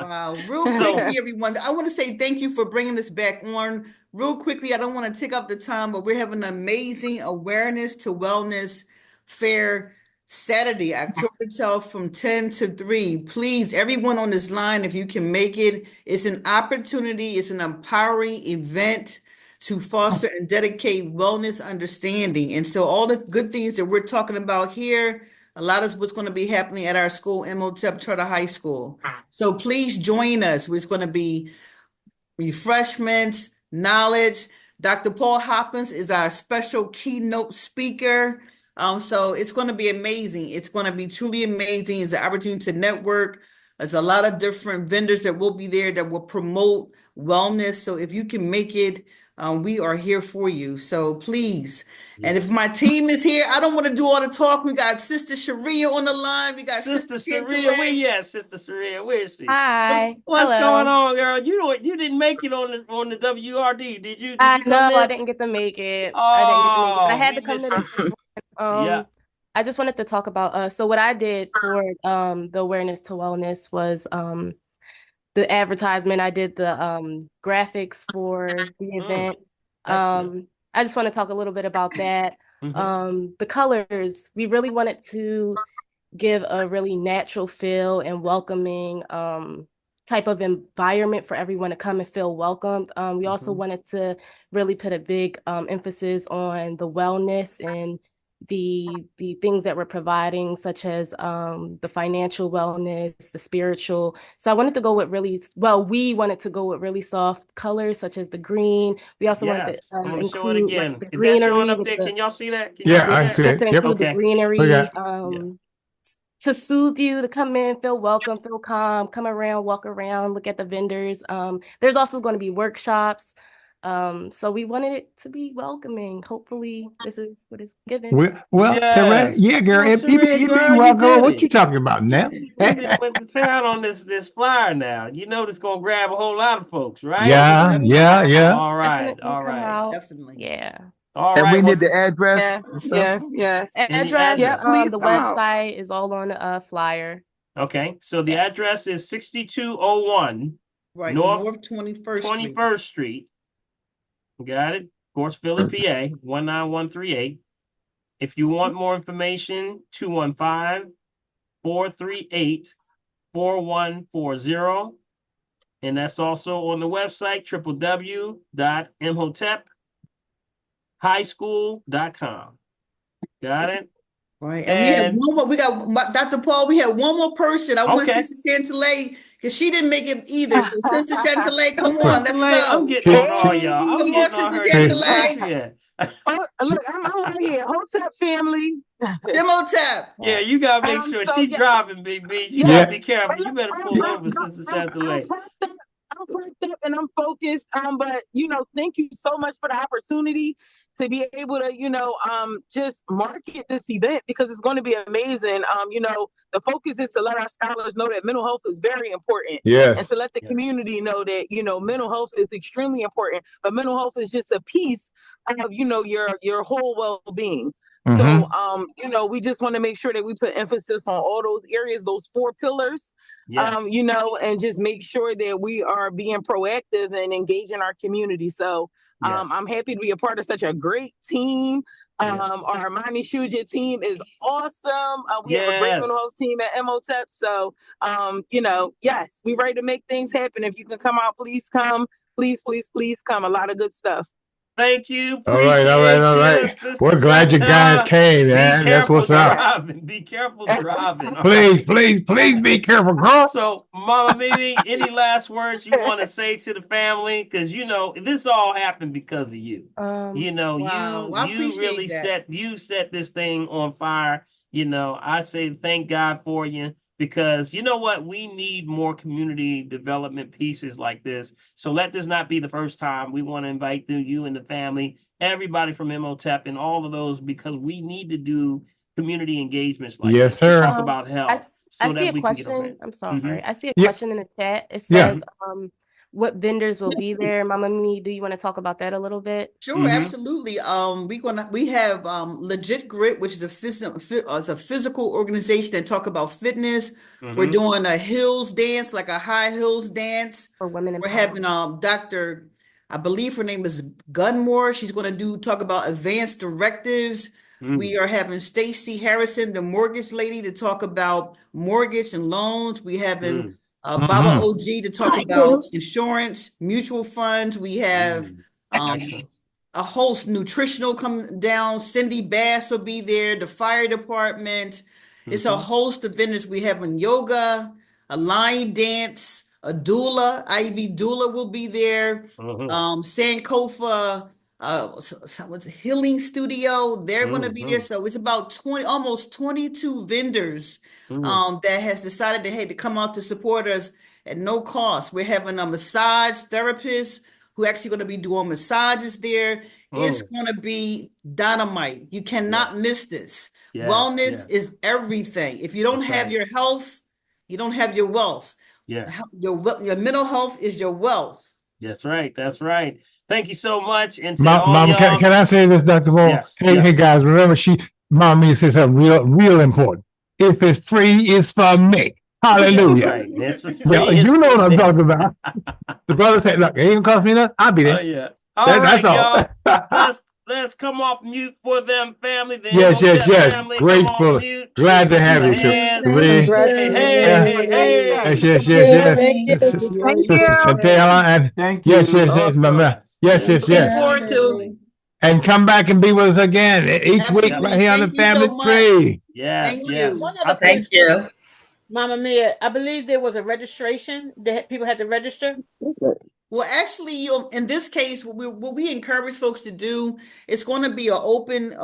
Wow. Real quickly, everyone, I want to say thank you for bringing this back on. Real quickly, I don't want to take up the time, but we're having an amazing awareness to wellness fair Saturday, October 12th from 10 to 3. Please, everyone on this line, if you can make it, it's an opportunity, it's an empowering event to foster and dedicate wellness understanding. And so all the good things that we're talking about here, a lot of what's going to be happening at our school, MOTEP Charter High School. So please join us. It's going to be refreshments, knowledge. Dr. Paul Hopkins is our special keynote speaker. So it's going to be amazing. It's going to be truly amazing. It's an opportunity to network. There's a lot of different vendors that will be there that will promote wellness. So if you can make it, we are here for you. So please. And if my team is here, I don't want to do all the talk. We got Sister Sharia on the line. We got Sister Sharia. Where you at, Sister Sharia? Where is she? Hi. What's Hello. going on, girl? You didn't make it on the WRD, did you? I didn't get to make it. Oh, I didn't get to make it, but I had to come to this. Yeah. I just wanted to talk about so what I did for the awareness to wellness was the advertisement. I did the graphics for the event. I just want to talk a little bit about that. The colors, we really wanted to give a really natural feel and welcoming type of environment for everyone to come and feel welcomed. We also wanted to really put a big emphasis on the wellness and the things that we're providing, such as the financial wellness, the spiritual. So I wanted to go with we wanted to go with really soft colors, such as the green. We also wanted to include like, the greenery. Is that showing up there? Can y'all see that? I can see it. To include the greenery. To soothe you, to come in, feel welcome, feel calm, come around, walk around, look at the vendors. There's also going to be workshops. So we wanted it to be welcoming. Hopefully, this is what it's given. Sarah, yeah, girl, it be welcome. What you talking about now? You went to town on this flyer now. You know it's gonna grab a whole lot of folks, right? Yeah. All right. Definitely. Yeah. All and right. we need the address. Yes. Address. Yeah, please the come out. website is all on the flyer. Okay, so the address is 6201 North 21st Street. Got it? Of course, Philly, PA 19138. If you want more information, 215-438-4140. And that's also on the website, www.mhotephighschool.com. Got it? Right. And we had one more. We got Dr. Paul. We had one more person. I want Sister Chantilly because she didn't make it either. So Sister Chantilly, come on, let's go. I'm getting on all y'all. Come on, Sister Chantilly. Look, I'm right here. Hotep family. Hotep. Yeah, you gotta make sure she's driving, Big B. You gotta be careful. You better pull over, Sister Chantilly. I'm prepped up and I'm focused. But thank you so much for the opportunity to be able to, just market this event because it's going to be amazing. The focus is to let our scholars know that mental health is very important. Yes. And to let the community know that, mental health is extremely important, but mental health is just a piece of, your whole well-being. So, we just want to make sure that we put emphasis on all those areas, those 4 pillars, and just make sure that we are being proactive and engaging our community. So I'm happy to be a part of such a great team. Our Armani Shuja team is awesome. We have a great mental health team at MOTEP. So, yes, we're ready to make things happen. If you can come out, please come. Please come. A lot of good stuff. Thank you. All right. We're glad you guys came, man. That's what's up. Be careful driving. Please be careful, girl. So, Mama Mimi, any last words you want to say to the family? Because this all happened because of you. You really set this thing on fire. I say thank God for you. Because you know what? We need more community development pieces like this. So let this not be the first time. We want to invite you and the family, everybody from MOTEP and all of those, because we need to do community engagements like this. Sir. Talk about health. I see a question. I'm sorry. I see a question in the chat. It says, what vendors will be there. Mama Mimi, do you want to talk about that a little bit? Sure, absolutely. We have Legit Grit, which is a physical organization that talk about fitness. We're doing a hills dance, like a high hills dance for women. We're having Dr. I believe her name is Gunmore. She's going to talk about advanced directives. We are having Stacy Harrison, the mortgage lady, to talk about mortgage and loans. We having Baba OG to talk about insurance, mutual funds. We have a host nutritional come down. Cindy Bass will be there. The fire department. It's a host of vendors. We having yoga, a line dance, a doula, Ivy doula will be there. Sankofa, what's a healing studio? They're going to be there. So it's about almost 22 vendors that has decided to come out to support us at no cost. We're having a massage therapist who actually going to be doing massages there. It's going to be dynamite. You cannot miss this. Wellness is everything. If you don't have your health, you don't have your wealth. Your mental health is your wealth. That's right. That's right. Thank you so much. And Mom, can I say this, Dr. Paul? Yes, hey guys, remember Mom Mia said something real important. If it's free, it's for me. Hallelujah. That's right. You know what I'm talking about. The brother said, look, it ain't gonna cost me nothing. I'll be there. Oh, yeah. That's all. Let's come off mute for them, family. Yes. Family. Grateful. Glad to have you. Yes. Sister Chantella and thank you. Yes. And come back and be with us again each week right here on the family tree. Yes. Thank you. Mama Mia, I believe there was a registration that people had to register. Well, actually, in this case, what we encourage folks to do, it's going to be an open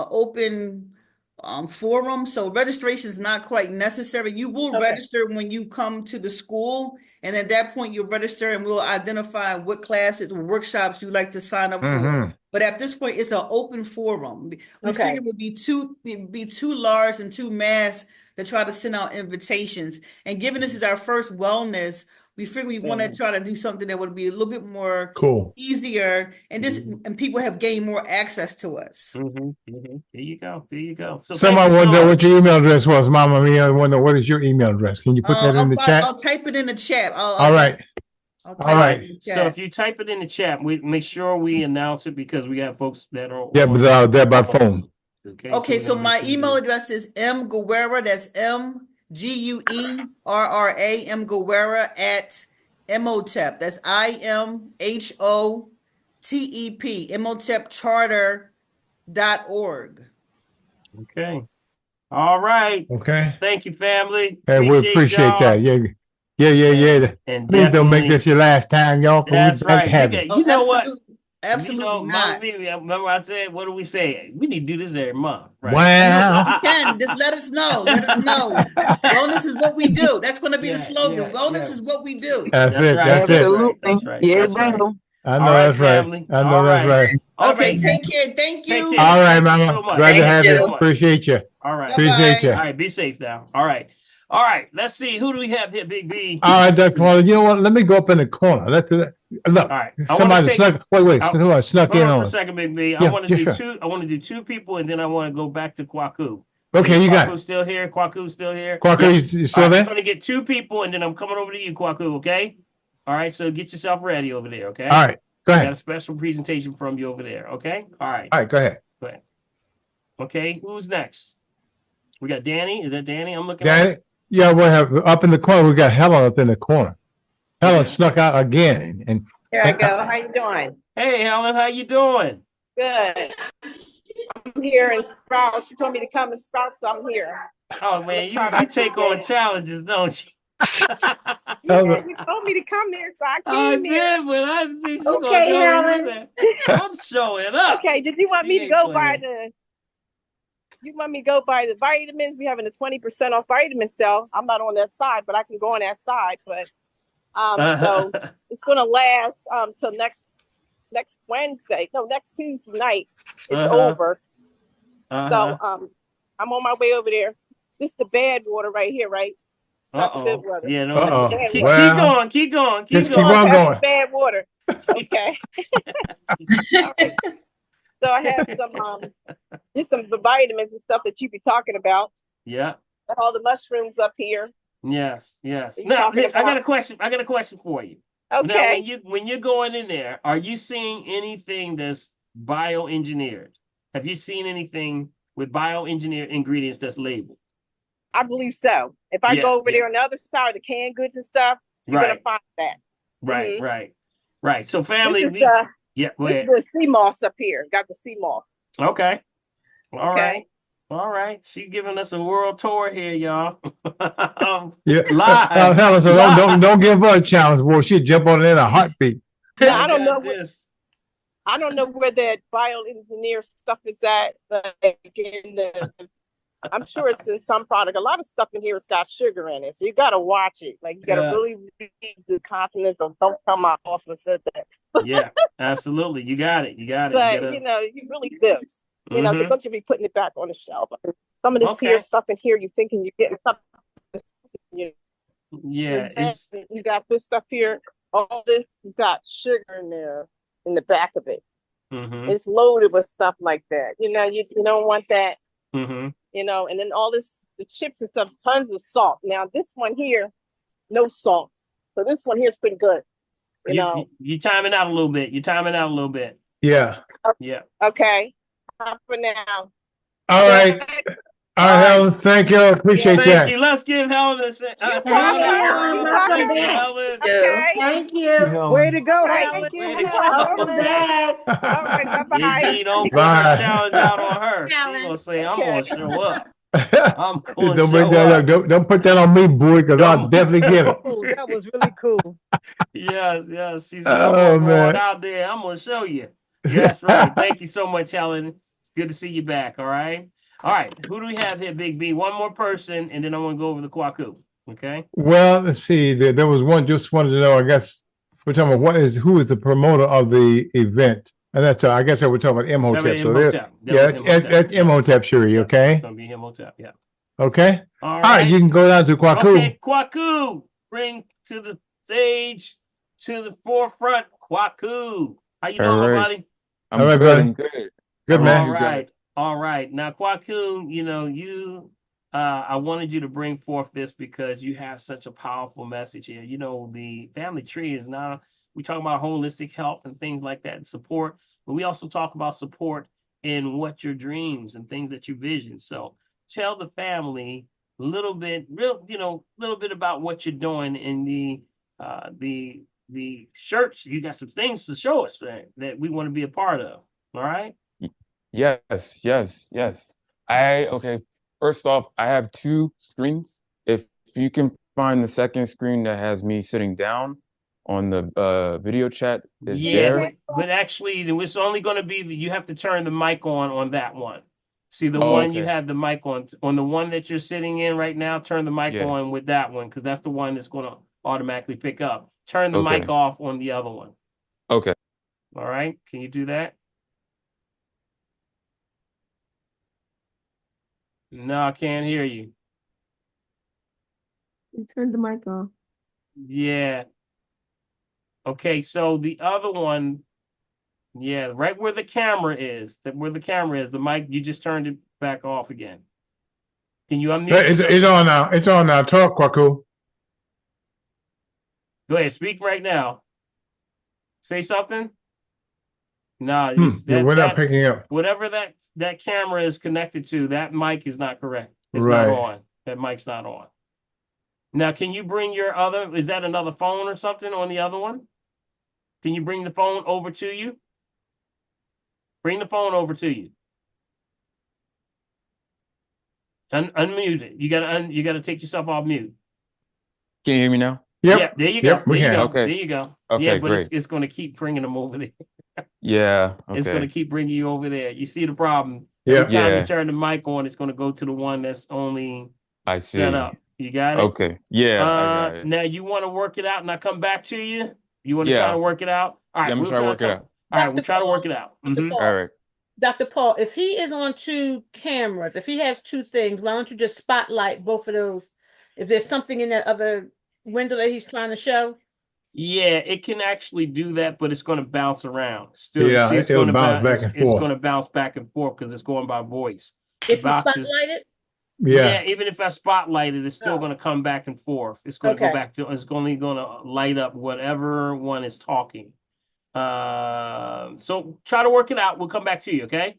forum. So registration is not quite necessary. You will register when you come to the school. And at that point, you'll register and we'll identify what classes or workshops you'd like to sign up for. But at this point, it's an open forum. We figure it would be too large and too mass to try to send out invitations. And given this is our first wellness, we figure we want to try to do something that would be a little bit more easier, and and people have gained more access to us. There you go. So someone wonder what your email address was, Mama Mia. I wonder what is your email address. Can you put that in the chat? I'll type it in the chat. All right. So if you type it in the chat, we make sure we announce it because we have folks that are they're by phone. Okay, so my email address is mguerra. That's MGUERRA, mguerra at MOTEP. That's IMHOTEP, MOTEPcharter.org. Okay. All right. Okay. Thank you, family. Hey, we appreciate that. Yeah. And please don't make this your last time, y'all. That's right. You know what? Absolutely not. Remember I said, what do we say? We need to do this every month, right? Well, you can. Just let us know. Wellness is what we do. That's going to be the slogan. Wellness is what we do. That's it. Right. That's Absolutely. it. Right. Yeah, right. I know that's right. I know that's right. Okay, take care. Thank you. All right, Mama. Glad to have you. Appreciate you. All right. Appreciate you. All right. Be safe now. All right. Let's see. Who do we have here, Big B? All right, Dr. Paul. You know what? Let me go up in the corner. Look. All right. Somebody snuck. Wait. Somebody snuck in on us. For a second, Big B. I want to do two. I want to do two people, and then I want to go back to Kwaku. Okay, you got it. Still here. Kwaku's still here. Kwaku, you still there? I'm going to get two people, and then I'm coming over to you, Kwaku. Okay. All right. So get yourself ready over there. Okay. All right. Go ahead. I got a special presentation from you over there. Okay. All right. Go ahead. Okay. Who's next? We got Danny. Is that Danny? I'm looking at. Yeah, we have up in the corner. We got Helen up in the corner. Helen snuck out again, and here I go. How you doing? Hey, Helen. How you doing? Good. I'm here in Sprouts. You told me to come to Sprouts, so I'm here. Oh man, you take on challenges, don't you? You told me to come there, so I came here. Did, but I see she okay, Helen. I'm showing up. Okay. Did you want me to go by the? You want me to go by the vitamins? We having a 20% off vitamin sale. I'm not on that side, but I can go on that side. But so it's gonna last till next Wednesday. No, next Tuesday night. It's over. So I'm on my way over there. This is the bad water right here, right? It's not good water. Yeah, no. Uh-oh. Keep Well, going. Keep going. just Keep keep going. on That's going. bad water. Okay. All right. So I have here's some vitamins and stuff that you be talking about. Yeah. All the mushrooms up here. Yes. Yes. You Now, talking I got about- a question. I got a question for you. Okay. Now, when you're going in there, are you seeing anything that's bioengineered? Have you seen anything with bioengineered ingredients that's labeled? I believe so. If I go over there on the other side of the canned goods and stuff, you're gonna find that. Right. Mhm. Right. So, family, This is go this ahead. is the sea moss up here. Got the sea moss. Okay. All Okay. right. She giving us a world tour here, y'all. Yeah. Live. Helen, so don't give her a challenge, boy. She'll jump on it in a heartbeat. Now, I don't know I don't know where that bioengineered stuff is at, but I'm sure it's in some product. A lot of stuff in here has got sugar in it, so you got to watch it. Like you got to really read the consonants, or don't tell my boss and said that. Yeah, absolutely. You got it. But you really do. You know, because don't you be putting it back on the shelf. Some of this here stuff in here, you thinking you're getting something. You got this stuff here. All this, you got sugar in there in the back of it. It's loaded with stuff like that. You know, you don't want that. You know, and then all this, the chips and stuff, tons of salt. Now this one here, no salt. So this one here is pretty good. You know, you timing out a little bit. Yeah. Yeah. Okay. Time for now. All right. All right, Helen. Thank you. Appreciate that. Thank you. Let's give Helen a Helen. Thank you. Way to go, Helen. Welcome back. All right, bye-bye. You don't put a challenge out on her. She's going to say, I'm going to show up. I'm going to show up. Don't put that on me, boy, because I'll definitely get it. Oh, that was really cool. Yes. She said, I'm going out there. I'm going to show you. Yeah, that's right. Thank you so much, Helen. It's good to see you back. All right. Who do we have here, Big B? One more person, and then I want to go over the Kwaku. Okay. Well, let's see. There was one just wanted to know. I guess we're talking about who is the promoter of the event, and that's I guess we're talking about Imhotep. So that's Imhotep Shuri. Okay. It's gonna be Imhotep. Yeah. Okay. All right. You can go down to Kwaku. Okay, Kwaku, bring to the stage, to the forefront, Kwaku. How you doing, buddy? I'm all right, buddy. Good. Good, man. All right. Now, Kwaku, I wanted you to bring forth this because you have such a powerful message here. You know, the family tree is now, we talk about holistic health and things like that and support, but we also talk about support in what your dreams and things that you vision. So tell the family a little bit about what you're doing in the shirts. You got some things to show us that we want to be a part of. All right. Yes. Okay. First off, I have 2 screens. If you can find the second screen that has me sitting down on the video chat, is there. But actually, it's only going to be you have to turn the mic on that one. See the one you have the mic on the one that you're sitting in right now. Turn the mic on with that one because that's the one that's going to automatically pick up. Turn the mic off on the other one. Okay. All right. Can you do that? No, I can't hear you. You turned the mic off. Yeah. Okay, so the other one, right where the camera is, the mic, you just turned it back off again. Can you unmute? It's on now. It's on now. Talk, Kwaku. Go ahead, speak right now. Say something. No, we're not picking up. Whatever that camera is connected to, that mic is not correct. It's Right. not on. That mic's not on. Now, can you bring your other, is that another phone or something on the other one? Can you bring the phone over to you? Bring the phone over to you. Unmute it. You gotta take yourself off mute. Can you hear me now? Yep. Yeah, there you go. Yep, we can. Okay. There you go. Okay, yeah, but great. it's going to keep bringing them over there. Yeah. Okay. It's going to keep bringing you over there. You see the problem? Yeah. Every time you turn the mic on, it's going to go to the one that's only set up. You got it? Okay. Yeah. I got it. Now you want to work it out and I come back to you? You want to try to work it out? All right. I'm going to try to work it out. All right. We'll try to work it out. All right. Dr. Paul, if he is on 2 cameras, if he has 2 things, why don't you just spotlight both of those If there's something in that other window that he's trying to show. Yeah, it can actually do that, but it's going to bounce around. Still, Yeah, see, it's it'll going to bounce back and it's forth. going to bounce back and forth because it's going by voice. If you Boxes. spotlight it? Yeah, even if I spotlight it, it's still Oh. going to come back and forth. It's going to go Okay. back to, it's only going to light up whatever one is talking. So try to work it out. We'll come back to you, okay?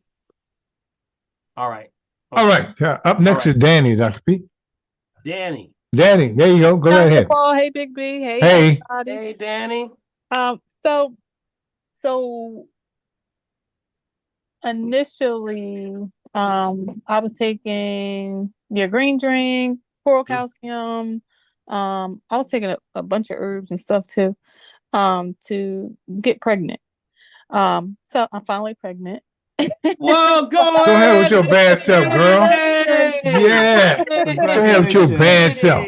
All right. Okay. All right. Up next is Danny, Dr. P. Danny. Danny, there you go. Go right ahead. Paul, hey, Big B. Hey, Hey. everybody. Hey, Danny. So initially, I was taking your green drink, coral calcium. I was taking a bunch of herbs and stuff too, to get pregnant. So I'm finally pregnant. Whoa, go ahead with your bad self, girl. Yeah. Go ahead with your bad self.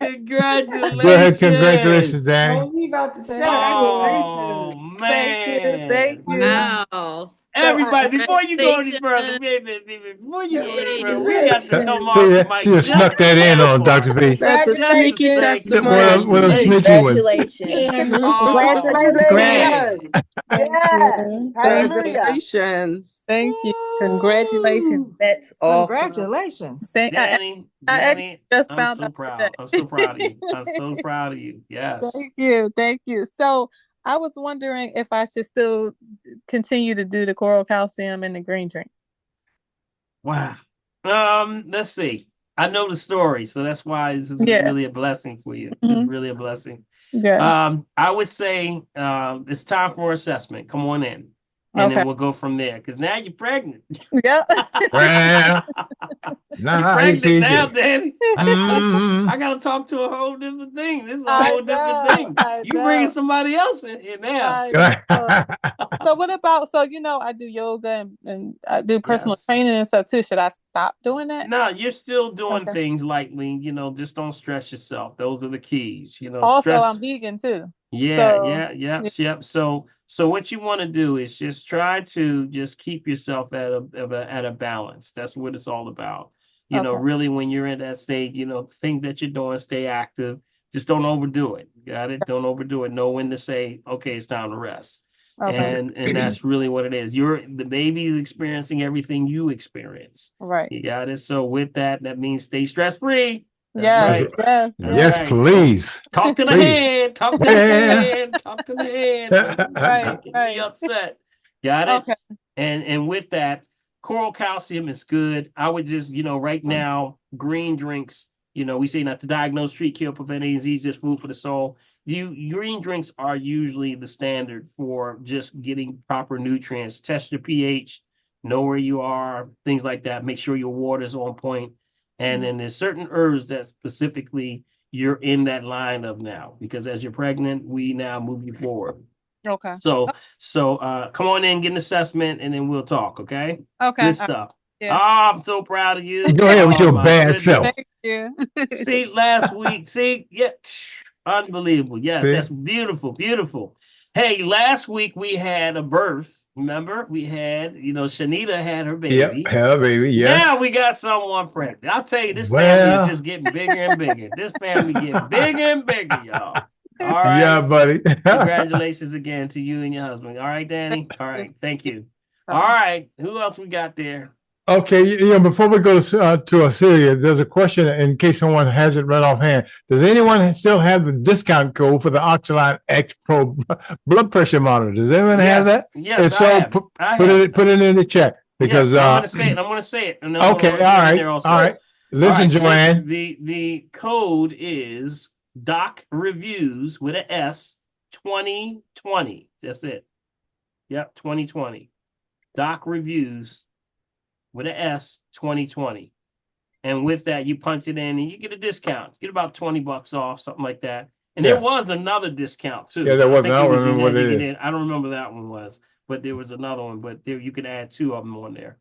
Congratulations. Go ahead. Congratulations, Danny. Oh, man. Thank you. Wow. Everybody, before you go any further, before you go any further, we got to come off See, the mic. she just snuck that in on Dr. P. That's a sneaky testimony. One of them snitchy ones. Congratulations. Yes. Congratulations. Thank you. Congratulations. That's awesome. Congratulations. Danny, I just I'm found so out proud. today. I'm so proud of you. I'm so proud of you. Yes. Thank you. Thank you. So I was wondering if I should still continue to do the coral calcium and the green drink. Wow. Let's see. I know the story, so that's why this is really a blessing for you. It's really a blessing. Yeah. I would say it's time for assessment. Come on in. And then we'll go from there. Because now you're pregnant. Yeah. Well, you're pregnant now, Danny. I gotta talk to a whole different thing. This is a whole different thing. You bringing somebody else in here now. So what about, I do yoga and I do personal training and stuff too. Should I stop doing that? No, you're still doing things lightly, just don't stress yourself. Those are the keys, Also, stress. I'm vegan too. Yeah. So what you want to do is just try to just keep yourself at a balance. That's what it's all about. Really when you're in that state, things that you're doing, stay active. Just don't overdo it. Got it? Don't overdo it. Know when to say, okay, it's time to rest. And that's really what it is. The baby's experiencing everything you experience. Right. You got it. So with that means stay stress-free. Yes, right. Yes, please. Talk to the hand. Talk to the hand. Talk to the hand. Right. Be upset. Got it? Okay. And with that, coral calcium is good. I would just, right now, green drinks, we say not to diagnose, treat, cure, prevent any disease, just food for the soul. Green drinks are usually the standard for just getting proper nutrients. Test your pH, know where you are, things like that. Make sure your water's on point. And then there's certain herbs that specifically you're in that line of now, because as you're pregnant, we now move you forward. Okay. So come on in, get an assessment, and then we'll talk. Okay. Okay. Good stuff. Yeah. Oh, I'm so proud of you. Go ahead with your bad self. Thank you. See, last week, unbelievable. Yes, that's beautiful, beautiful. Hey, last week we had a birth. Remember, we had, Shanita had her baby. Yep, had her baby, yes. Now we got someone pregnant. I'll tell you, this family is just getting bigger and bigger. This family getting bigger and bigger, y'all. All right. Yeah, buddy. Congratulations again to you and your husband. All right, Danny. All right, thank you. All right, who else we got there? Okay, before we go to Celia, there's a question in case someone hasn't read offhand. Does anyone still have the discount code for the Oxyline X Pro blood pressure monitor? Does anyone have that? Yes, if so, put it in the chat because I'm gonna say it. Okay, all right. Listen, Joanne. The code is Doc Reviews with an S 2020. That's it. Yep, 2020. Doc Reviews with an S 2020. And with that, you punch it in and you get a discount. Get about $20 off, something like that. And there was another discount too. Yeah, there was. I don't remember what it is. I don't remember that one was, but there was another one. But there you could add 2 of them on there.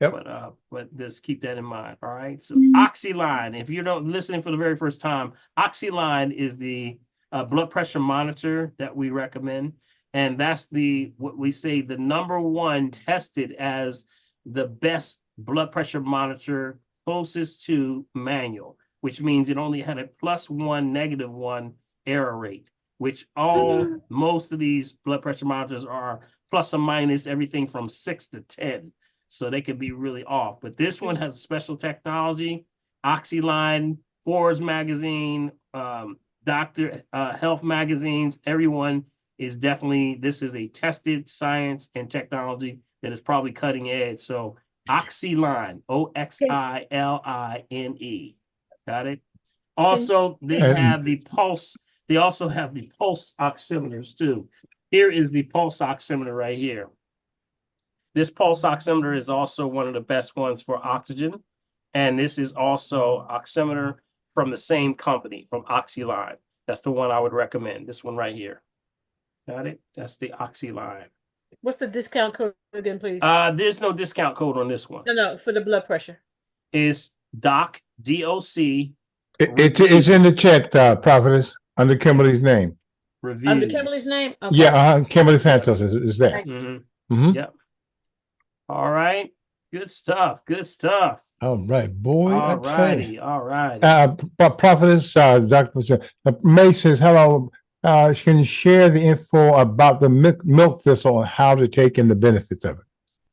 Yep. But just keep that in mind. All right. So Oxyline, if you're not listening for the very first time, Oxyline is the blood pressure monitor that we recommend, and that's what we say the #1 tested as the best blood pressure monitor closest to manual. which means it only had a +1, -1 error rate, which most of these blood pressure monitors are plus or minus everything from 6 to 10. So they could be really off. But this one has special technology, Oxyline, Forbes magazine, Doctor Health magazines. Everyone is definitely, this is a tested science and technology that is probably cutting edge. So Oxyline, Oxyline. Got it? Also, they have the pulse. They also have the pulse oximeters too. Here is the pulse oximeter right here. This pulse oximeter is also one of the best ones for oxygen. And this is also oximeter from the same company, from Oxyline. That's the one I would recommend. This one right here. Got it? That's the Oxyline. What's the discount code again, please? There's no discount code on this one. No, for the blood pressure. It's DOC, D-O-C. It's in the chat, Prophetess, under Kimberly's name. Reviews. Under Kimberly's name? Okay. Yeah, Kimberly Santos is there. Yep. All right. Good stuff. Good stuff. All right, boy. All righty. All right. Prophetess, Dr. May says, hello. Can you share the info about the milk thistle and how to take in the benefits of it?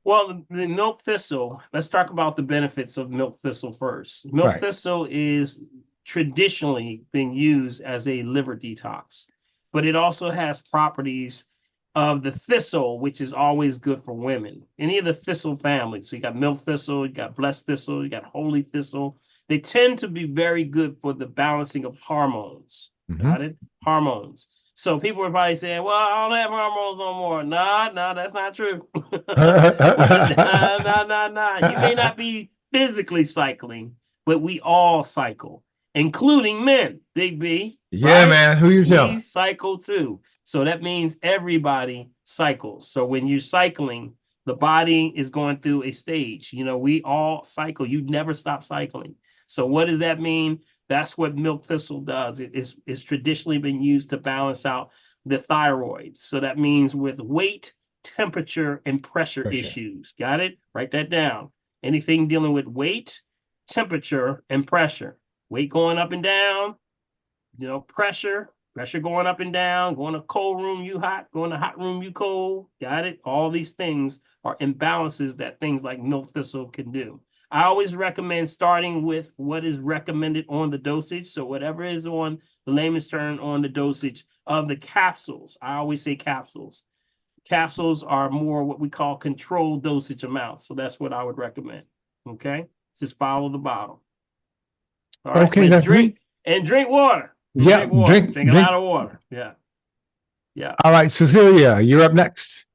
Well, the milk thistle, let's talk about the benefits of milk thistle first. Milk thistle is traditionally been used as a liver detox, but it also has properties of the thistle, which is always good for women. Any of the thistle families. So you got milk thistle, you got blessed thistle, you got holy thistle. They tend to be very good for the balancing of hormones. Got it? Hormones. So people are probably saying, well, I don't have hormones no more. No, that's not true. No. You may not be physically cycling, but we all cycle, including men. Big B. Yeah, right? Man. Who you telling? We cycle too. So that means everybody cycles. So when you're cycling, the body is going through a stage. You know, we all cycle. You never stop cycling. So what does that mean? That's what milk thistle does. It's traditionally been used to balance out the thyroid. So that means with weight, temperature, and pressure issues. Got it? Write that down. Anything dealing with weight, temperature, and pressure. Weight going up and down, pressure going up and down, going to cold room, you hot, going to hot room, you cold. Got it? All these things are imbalances that things like milk thistle can do. I always recommend starting with what is recommended on the dosage. So whatever is on the layman's term on the dosage of the capsules. I always say capsules. Capsules are more what we call controlled dosage amounts. So that's what I would recommend. Okay? Just follow the bottle. All right. Okay, that's drink water. Yeah, drink a lot of water. Yeah. All right, Cecilia, you're up next.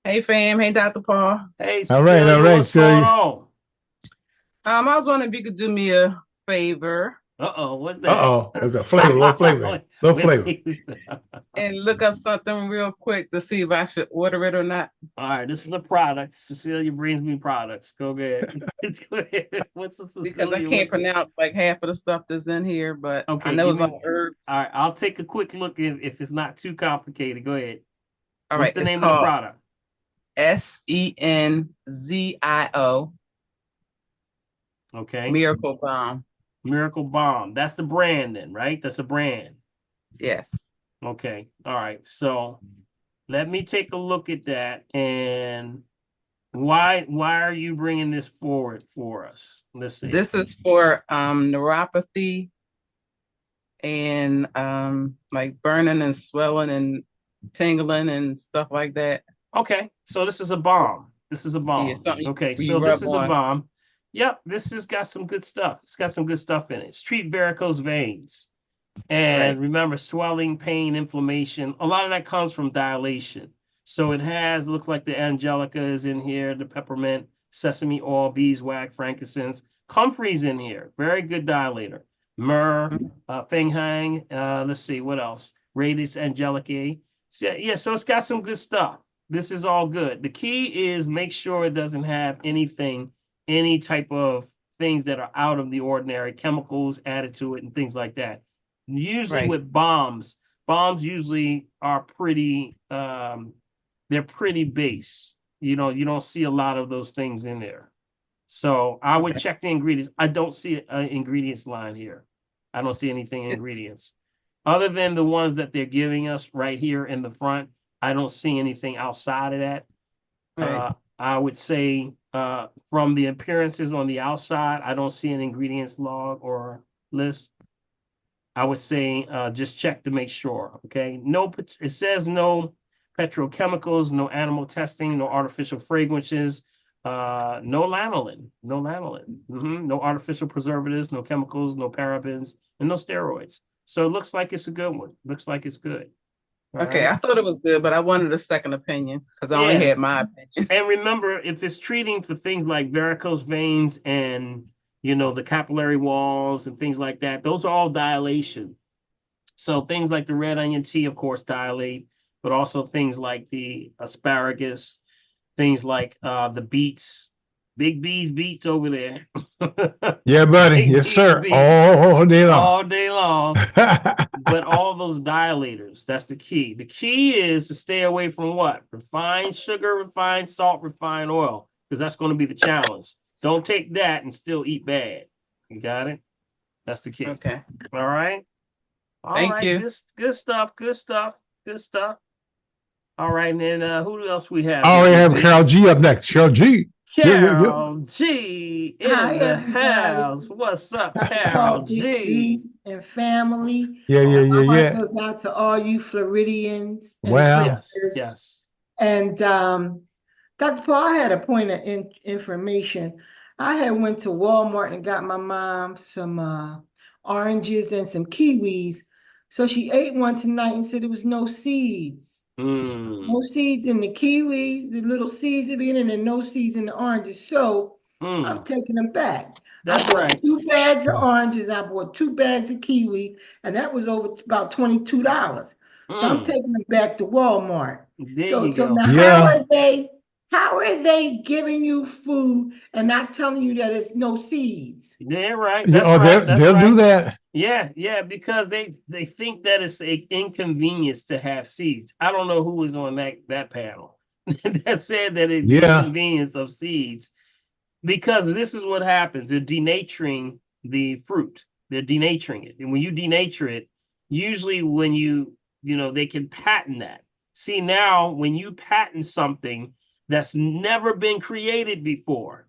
Hey fam, hey Dr. Paul. Hey Cecilia, all right, what's going on? I was wondering if you could do me a favor. What's that? There's a flavor, little flavor. And look up something real quick to see if I should order it or not. All right, this is a product. Cecilia brings me products. Go ahead. What's the Cecilia? Because I can't pronounce like half of the stuff that's in here, but I know it's all herbs. All right, I'll take a quick look if it's not too complicated. Go ahead. All What's right, the name of the product? SENZIO. Okay. Miracle Balm. Miracle Balm. That's the brand then, right? That's a brand. Yes. Okay. All right. So let me take a look at that. And why are you bringing this forward for us? Let's see. This is for neuropathy and like burning and swelling and tingling and stuff like that. Okay, so this is a balm. Yeah, okay, so this is a balm. Yep, this has got some good stuff. It's got some good stuff in it. It's treat varicose veins. And remember, swelling, pain, inflammation, a lot of that comes from dilation. So it looks like the angelica is in here, the peppermint, sesame oil, beeswax, frankincense. Comfrey's in here. Very good dilator. Myrrh, Feng Hang, let's see, what else? Radius angelicae. So it's got some good stuff. This is all good. The key is make sure it doesn't have any type of things that are out of the ordinary, chemicals added to it and things like that. Usually with bombs usually are pretty, they're pretty base. You don't see a lot of those things in there. So I would check the ingredients. I don't see an ingredients line here. I don't see anything in ingredients. Other than the ones that they're giving us right here in the front, I don't see anything outside of that. Right. I would say from the appearances on the outside, I don't see an ingredients log or list. I would say just check to make sure. Okay. No, it says no petrochemicals, no animal testing, no artificial fragrances, no lanolin, no artificial preservatives, no chemicals, no parabens, and no steroids. So it looks like it's a good one. Looks like it's good. All Okay, right. I thought it was good, but I wanted a second opinion because I only had my opinion. And remember, if it's treating for things like varicose veins and the capillary walls and things like that, those are all dilation. So things like the red onion tea, of course, dilate, but also things like the asparagus, things like the beets, Big B's beets over there. Yeah, buddy. Yes, sir. All day long. All day long. But all those dilators, that's the key. The key is to stay away from what? Refined sugar, refined salt, refined oil, because that's going to be the challenge. Don't take that and still eat bad. You got it? That's the key. Okay. All right. Thank you. Good stuff. All right, and then who else we have? Oh, we have Carol G up next. Carol G. Carol G in Hi, the everybody. house. What's up, Carol G? And family. Yeah. My heart goes out to all you Floridians. Wow. Yes. And Dr. Paul, I had a point of information. I had went to Walmart and got my mom some oranges and some kiwis. So she ate one tonight and said there was no seeds. No seeds in the kiwis, the little seeds at the beginning, and no seeds in the oranges. So I'm taking them back. That's I bought right. 2 bags of oranges. I bought 2 bags of kiwi, and that was over about $22. So I'm taking them back to Walmart. There So you go. now how are they giving you food and not telling you that it's no seeds? Yeah, right. They'll do that. Yeah, because they think that it's an inconvenience to have seeds. I don't know who was on that panel that said that it's the inconvenience of seeds, because this is what happens. They're denaturing the fruit. They're denaturing it. And when you denature it, usually when they can patent that. See, now when you patent something that's never been created before,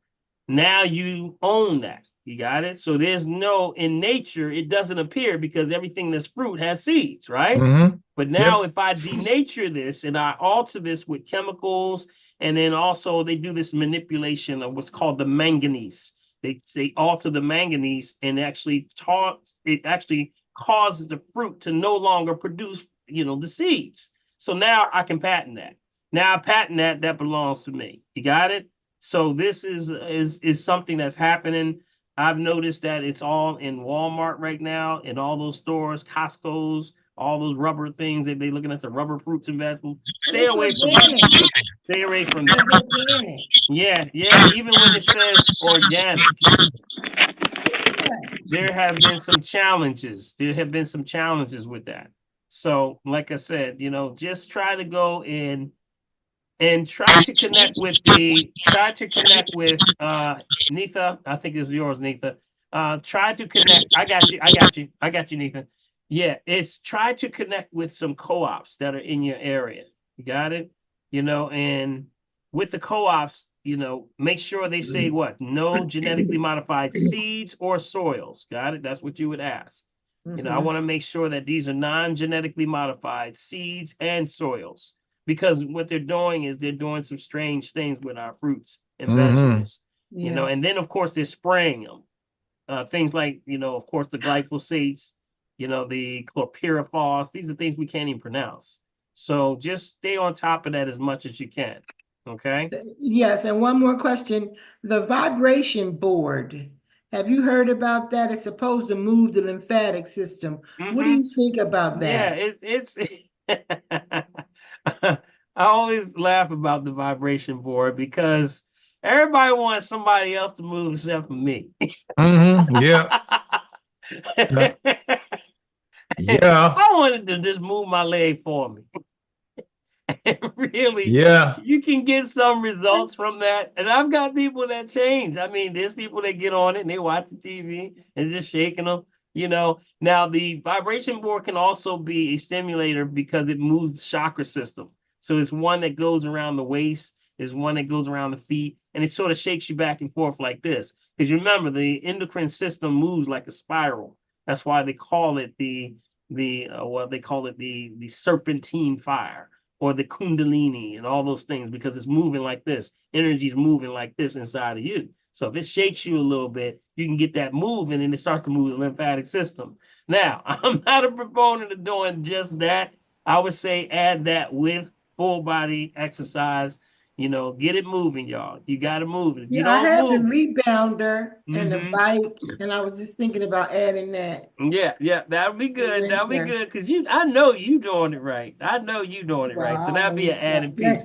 now you own that. You got it? So there's in nature, it doesn't appear because everything that's fruit has seeds, right? Mm-hmm. But now if I denature this and I alter this with chemicals, and then also they do this manipulation of what's called the manganese. They alter the manganese and it actually causes the fruit to no longer produce, the seeds. So now I can patent that. Now I patent that belongs to me. You got it? So this is something that's happening. I've noticed that it's all in Walmart right now, in all those stores, Costco's, all those rubber things that they're looking at, the rubber fruits and vegetables. Stay away from that. Stay away from that. Yeah. Even when it says organic, there have been some challenges. There have been some challenges with that. So, like I said, just try to go in and try to connect with Neetha. I think it's yours, Neetha. Try to connect. I got you, Neetha. Yeah, it's try to connect with some co-ops that are in your area. You got it? And with the co-ops, make sure they say what? No genetically modified seeds or soils. Got it? That's what you would ask. I want to make sure that these are non-genetically modified seeds and soils. Because what they're doing is they're doing some strange things with our fruits and vegetables, and then of course they're spraying them. Things like, of course, the glyphosates, the chlorpyrifos. These are things we can't even pronounce. So just stay on top of that as much as you can. Okay. Yes, and one more question: the vibration board. Have you heard about that? It's supposed to move the lymphatic system. What do you think about that? Yeah, it's. I always laugh about the vibration board because everybody wants somebody else to move except for me. Yeah. I wanted to just move my leg for me. Really, Yeah. you can get some results from that. And I've got people that change. I mean, there's people that get on it and they watch the TV and just shaking them. Now the vibration board can also be a stimulator because it moves the chakra system. So it's one that goes around the waist, is one that goes around the feet, and it sort of shakes you back and forth like this. Because you remember the endocrine system moves like a spiral. That's why they call it the serpentine fire or the kundalini and all those things, because it's moving like this. Energy's moving like this inside of you. So if it shakes you a little bit, you can get that moving and it starts to move the lymphatic system. Now, I'm not a proponent of doing just that. I would say add that with full body exercise. Get it moving, y'all. You got to move it. If you Yeah, I don't have the move, rebounder and the bike, and I was just thinking about adding that. yeah, that would be good. That would be winter. good because I know you doing it right. I know you doing it right. So that'd be an added piece.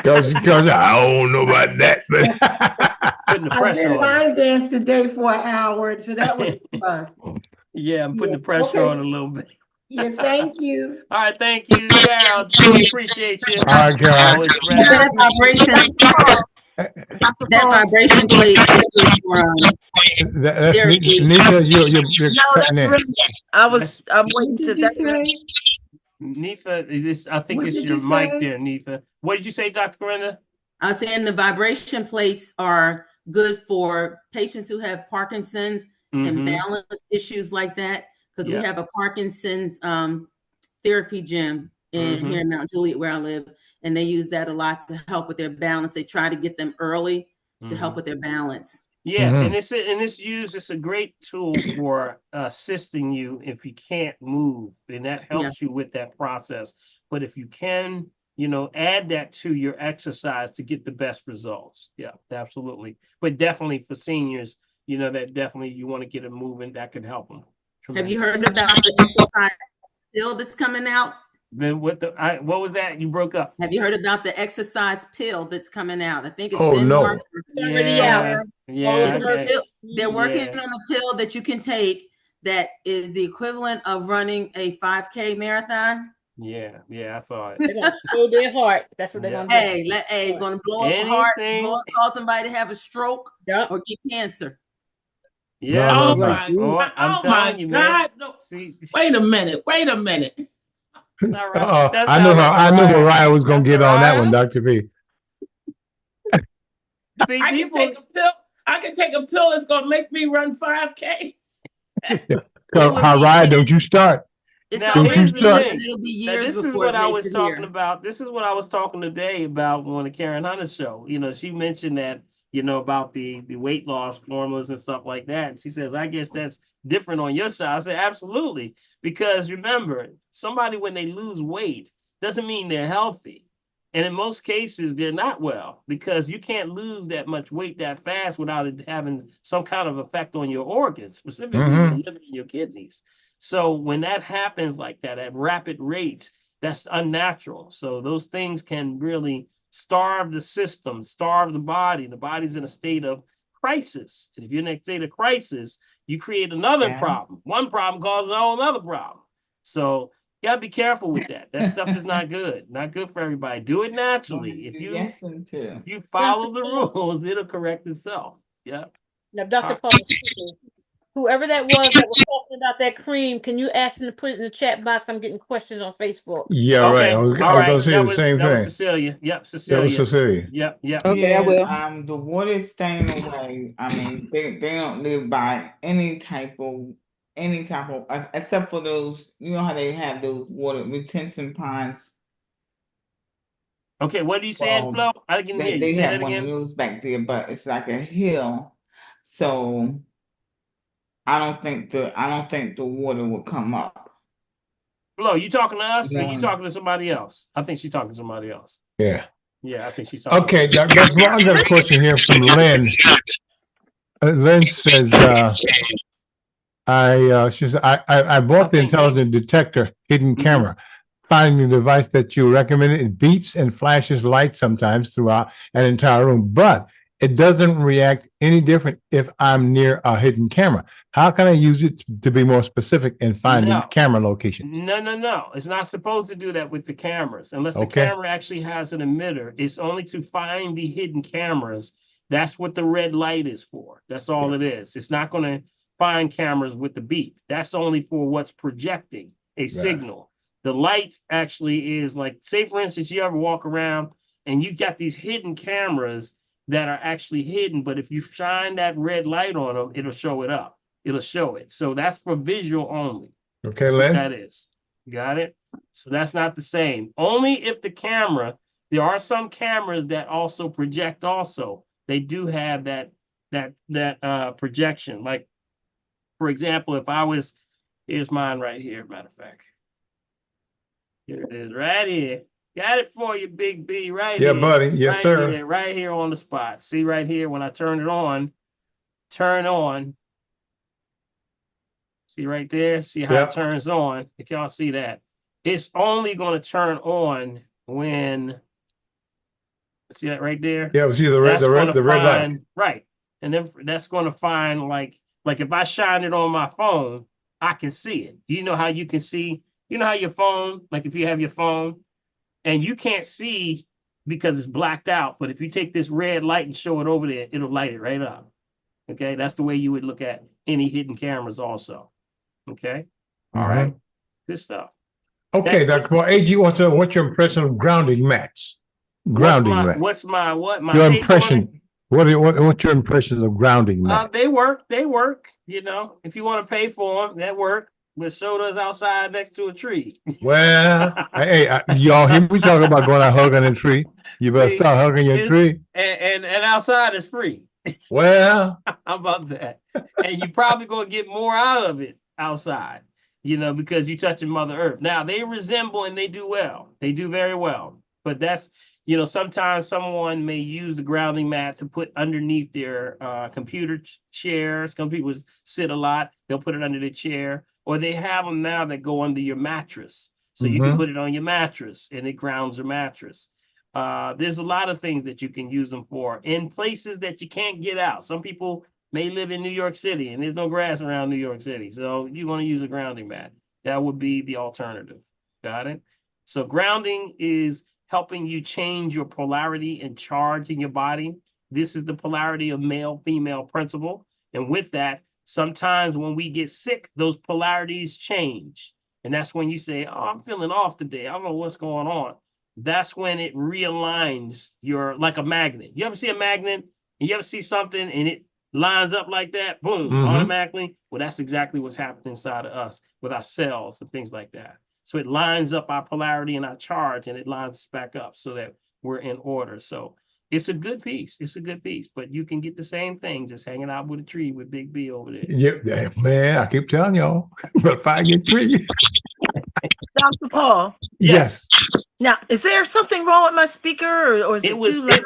Because I don't know about that, but Putting the I pressure did on you. line dance today for an hour, so that was a plus. Yeah, I'm putting the pressure on a little bit. Yeah, thank you. All right, thank you, Carol. Truly appreciate you. All right, Carol. Always ready. That vibration plate is good for That's therapy. Nita, you're cutting in. I'm waiting to Did you say? Nitha, I think What it's did your you mic say? there, Nitha. What did you say, Dr. Corinna? I was saying the vibration plates are good for patients who have Parkinson's and balance issues like that, because we have a Parkinson's therapy gym here in Mount Juliet where I live, and they use that a lot to help with their balance. They try to get them early to help with their balance. Yeah, and it's a great tool for assisting you if you can't move, and that helps you with that process. But if you can, add that to your exercise to get the best results. Yeah, absolutely. But definitely for seniors, that definitely you want to get them moving. That could help them. Have you heard about the exercise pill that's coming out? Then what was that? You broke up. Have you heard about the exercise pill that's coming out? I think it's Oh, Denmark. no. Yeah. It's a pill. They're working on a pill that you can take that is the equivalent of running a 5K marathon. Yeah, I saw it. They're gonna explode their heart. That's what they're gonna do. Hey, gonna blow up a heart, cause somebody to have a stroke or get cancer. Yeah. No, Oh my God! I'm Oh my telling you, man. God! No. Wait a minute! Wait a minute! All right. I knew how Ryan was gonna get on that one, Dr. P. See, I can take a pill. I can take a pill that's gonna make me run 5K. How Ryan, don't you start? Now, It'll this be years is before what it I makes was it talking here. about. This is what I was talking today about on the Karen Hunter show. She mentioned that, about the weight loss formulas and stuff like that. And she says, I guess that's different on your side. I said, absolutely. Because remember, somebody, when they lose weight, doesn't mean they're healthy. And in most cases, they're not well, because you can't lose that much weight that fast without it having some kind of effect on your organs, specifically your liver and your kidneys. So when that happens like that at rapid rates, that's unnatural. So those things can really starve the system, starve the body. The body's in a state of crisis. And if you're in a state of crisis, you create another problem. One problem causes a whole other problem. So you gotta be careful with that. That stuff is not good. Not good for everybody. Do it naturally. If you follow the rules, it'll correct itself. Yeah. Now, Dr. Paul, whoever that was talking about that cream, can you ask him to put it in the chat box? I'm getting questions on Facebook. Yeah, right. I was gonna say the same That was thing. Cecilia. Yep, That was Cecilia. Yep. Okay, I will. The water staying away. I mean, they don't live by any type of except for those. You know how they have those water retention ponds. Okay, what are you saying, Flo? I didn't hear you. They Say have that one again. of those back there, but it's like a hill. So I don't think the water will come up. Flo, you talking to us or No. you talking to somebody else? I think she's talking to somebody else. Yeah. Yeah, I think she's talking. Okay, Dr. Paul, I got a question here from Lynn. Lynn says, she says, I bought the intelligent detector hidden camera. Finding the device that you recommended, it beeps and flashes light sometimes throughout an entire room, but it doesn't react any different if I'm near a hidden camera. How can I use it to be more specific in finding camera locations? No. It's not supposed to do that with the cameras unless the Okay. camera actually has an emitter. It's only to find the hidden cameras. That's what the red light is for. That's all it is. It's not going to find cameras with the beep. That's only for what's projecting a signal. The light actually is like, say for instance, you ever walk around and you got these hidden cameras that are actually hidden, but if you shine that red light on them, it'll show it up. It'll show it. So that's for visual only. Okay, That's what Len? that is. Got it? So that's not the same. Only if the camera, there are some cameras that also project also. They do have that projection. Like, for example, if I was, here's mine right here, matter of fact. Here it is, right here. Got it for you, Big B, right here. Yeah, buddy. Yes, right sir. Here, right here on the spot. See right here, when I turn it on, turn on. See right there? See how it turns on? If y'all see that. It's only going to turn on when, see that right there? Yeah, we see the red light. Right. And then that's going to find like if I shine it on my phone, I can see it. You know how you can see, you know how your phone, like if you have your phone and you can't see because it's blacked out, but if you take this red light and show it over there, it'll light it right up. Okay. That's the way you would look at any hidden cameras also. Okay. All right. Good stuff. Okay, Dr. Paul. AG wants to know what's your impression of grounding mats? Grounding mats. What's my what? My your take impression. What's your impressions of grounding mats? They work. They work. You know, if you want to pay for them, that work. But so does outside next to a tree. Well, hey, y'all hear me talking about going out hugging a tree? You better start hugging your tree. And outside is free. Well, how about that? And you're probably gonna get more out of it outside, you know, because you're touching Mother Earth. Now they resemble and they do well. They do very well. But that's, you know, sometimes someone may use the grounding mat to put underneath their computer chairs. Some people sit a lot. They'll put it under their chair, or they have them now that go under your mattress. So you can put it on your mattress and it grounds your mattress. There's a lot of things that you can use them for in places that you can't get out. Some people may live in New York City and there's no grass around New York City. So you want to use a grounding mat. That would be the alternative. Got it? So grounding is helping you change your polarity and charge in your body. This is the polarity of male-female principle. And with that, sometimes when we get sick, those polarities change. And that's when you say, oh, I'm feeling off today. I don't know what's going on. That's when it realigns your, like a magnet. You ever see a magnet and you ever see something and it lines up like that, boom, automatically? Well, that's exactly what's happening inside of us with our cells and things like that. So it lines up our polarity and our charge and it lines us back up so that we're in order. So it's a good piece. It's a good piece, but you can get the same thing just hanging out with a tree with Big B over there. Yeah, man, I keep telling y'all, but find your tree. Dr. Paul. Yes. Now, is there something wrong with my speaker or is it too loud?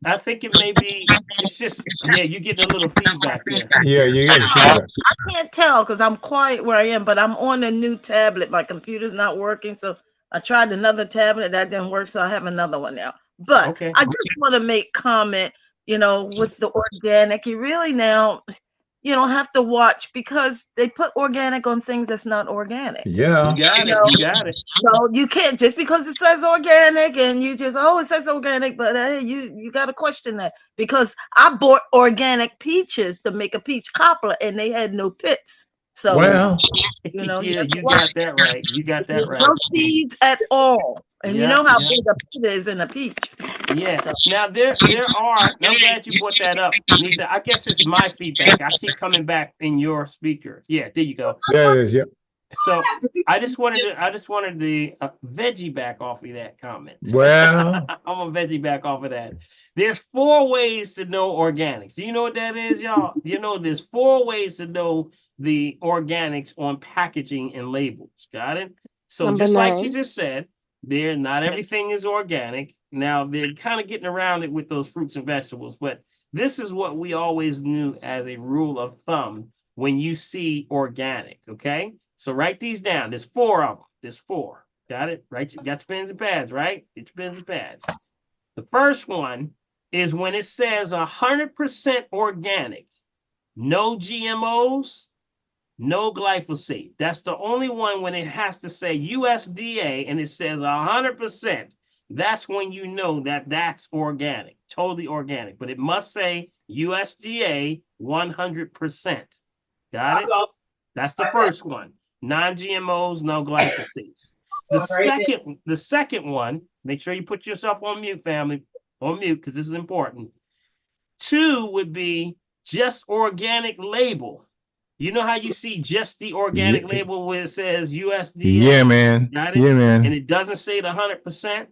I think it may be, it's just, yeah, you're getting a little feedback there. Yeah, you get feedback. I can't tell because I'm quiet where I am, but I'm on a new tablet. My computer's not working, so I tried another tablet. That didn't work, so I have another one now. But I just want to make comment, you know, with the organic, you really now, you don't have to watch because they put organic on things that's not organic. Yeah. You got it. You got it. So you can't just because it says organic and you just, oh, it says organic, but hey, you got to question that because I bought organic peaches to make a peach cobbler and they had no pits. So, well, you know, yeah, you got that right. You got that right. No seeds at all. And you know how big a pit is in a peach. Yeah. So. Now there are. I'm glad you brought that up, Nisa. I guess it's my feedback. I keep coming back in your speaker. Yeah, there you go. There it is. Yep. So I just wanted the veggie back off of that comment. Well, I'm a veggie back off of that. There's 4 ways to know organics. Do you know what that is, y'all? You know, there's 4 ways to know the organics on packaging and labels. Got it? So Number just 9. like you just said, not everything is organic. Now they're kind of getting around it with those fruits and vegetables, but this is what we always knew as a rule of thumb when you see organic. Okay, so write these down. There's 4 of them. There's 4. Got it? Right? You got your pens and pads, right? Get your pens and pads. The first one is when it says 100% organic, no GMOs, no glyphosate. That's the only one when it has to say USDA and it says 100%. That's when you know that that's organic, totally organic. But it must say USDA 100%. Got it? That's the first one. Non-GMOs, no glyphosates. The second one, make sure you put yourself on mute, family. On mute, because this is important. 2 would be just organic label. You know how you see just the organic label where it says USDA? Yeah, man. Got it? Yeah, man. And it doesn't say the 100%.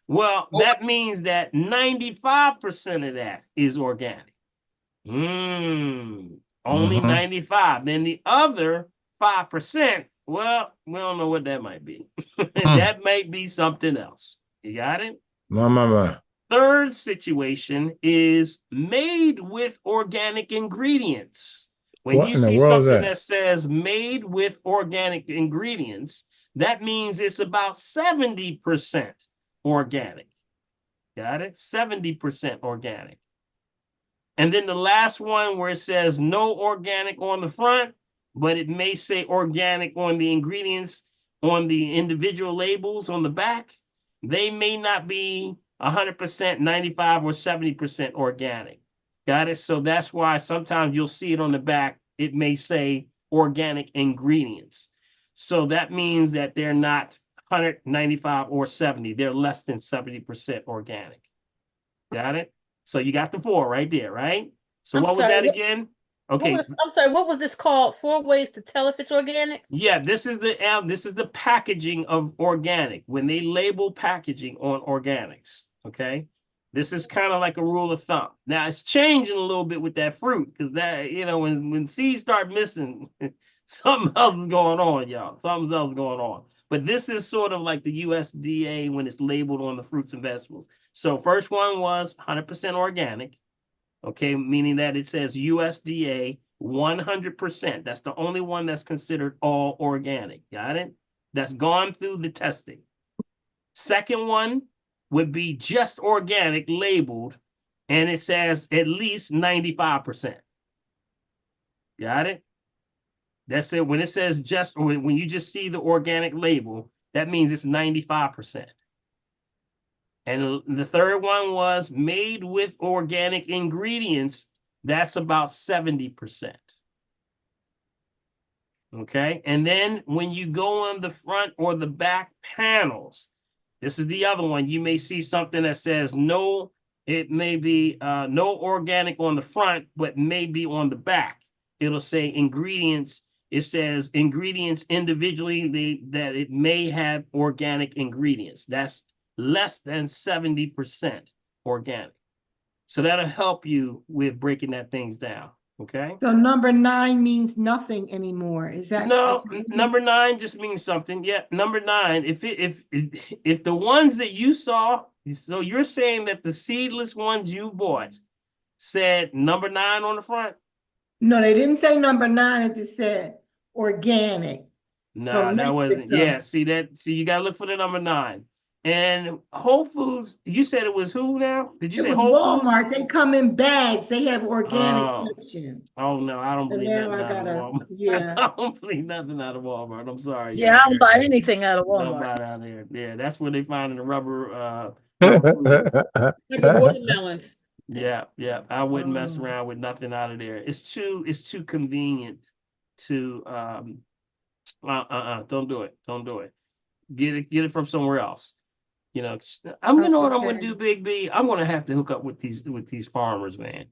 Well, that means that 95% of that is organic. Only 95. Then the other 5%, well, we don't know what that might be. That might be something else. You got it? My. Third situation is made with organic ingredients. When What you in the see world is something that? that says made with organic ingredients, that means it's about 70% organic. Got it? 70% organic. And then the last one where it says no organic on the front, but it may say organic on the ingredients on the individual labels on the back, they may not be 100%, 95 or 70% organic. Got it? So that's why sometimes you'll see it on the back. It may say organic ingredients. So that means that they're not 195 or 70. They're less than 70% organic. Got it? So you got the 4 right there, right? So what was that again? Okay. I'm sorry, what was this called? 4 ways to tell if it's organic? Yeah, this is the packaging of organic. When they label packaging on organics, okay? This is kind of like a rule of thumb. Now it's changing a little bit with that fruit because that, when seeds start missing, something else is going on, y'all. Something else is going on. But this is sort of like the USDA when it's labeled on the fruits and vegetables. So first one was 100% organic, okay, meaning that it says USDA 100%. That's the only one that's considered all organic. Got it? That's gone through the testing. Second one would be just organic labeled, and it says at least 95%. Got it? That's it. When it says just, or when you just see the organic label, that means it's 95%. And the third one was made with organic ingredients. That's about 70%. Okay. And then when you go on the front or the back panels, this is the other one. You may see something that says no, it may be no organic on the front, but maybe on the back. It'll say ingredients. It says ingredients individually that it may have organic ingredients. That's less than 70% organic. So that'll help you with breaking that things down. Okay. So number 9 means nothing anymore. Is that no? Number 9 just means something. Yeah, number 9. If the ones that you saw, so you're saying that the seedless ones you bought said number 9 on the front? No, they didn't say number 9. It just said organic. No, that wasn't. Yeah, see, you gotta look for the number 9. And Whole Foods, you said it was who now? Did you say Whole Walmart? Foods? They come in bags. They have organic section. Oh no, I don't believe nothing out of Walmart. Yeah. I don't believe nothing out of Walmart. I'm sorry. Yeah, I don't buy anything out of Walmart. Don't buy it out there. Yeah, that's where they find the rubber watermelons. Yeah. I wouldn't mess around with nothing out of there. It's too convenient to don't do it. Don't do it. Get it from somewhere else. I'm gonna know what I'm gonna do, Big B. I'm gonna have to hook up with these farmers, man.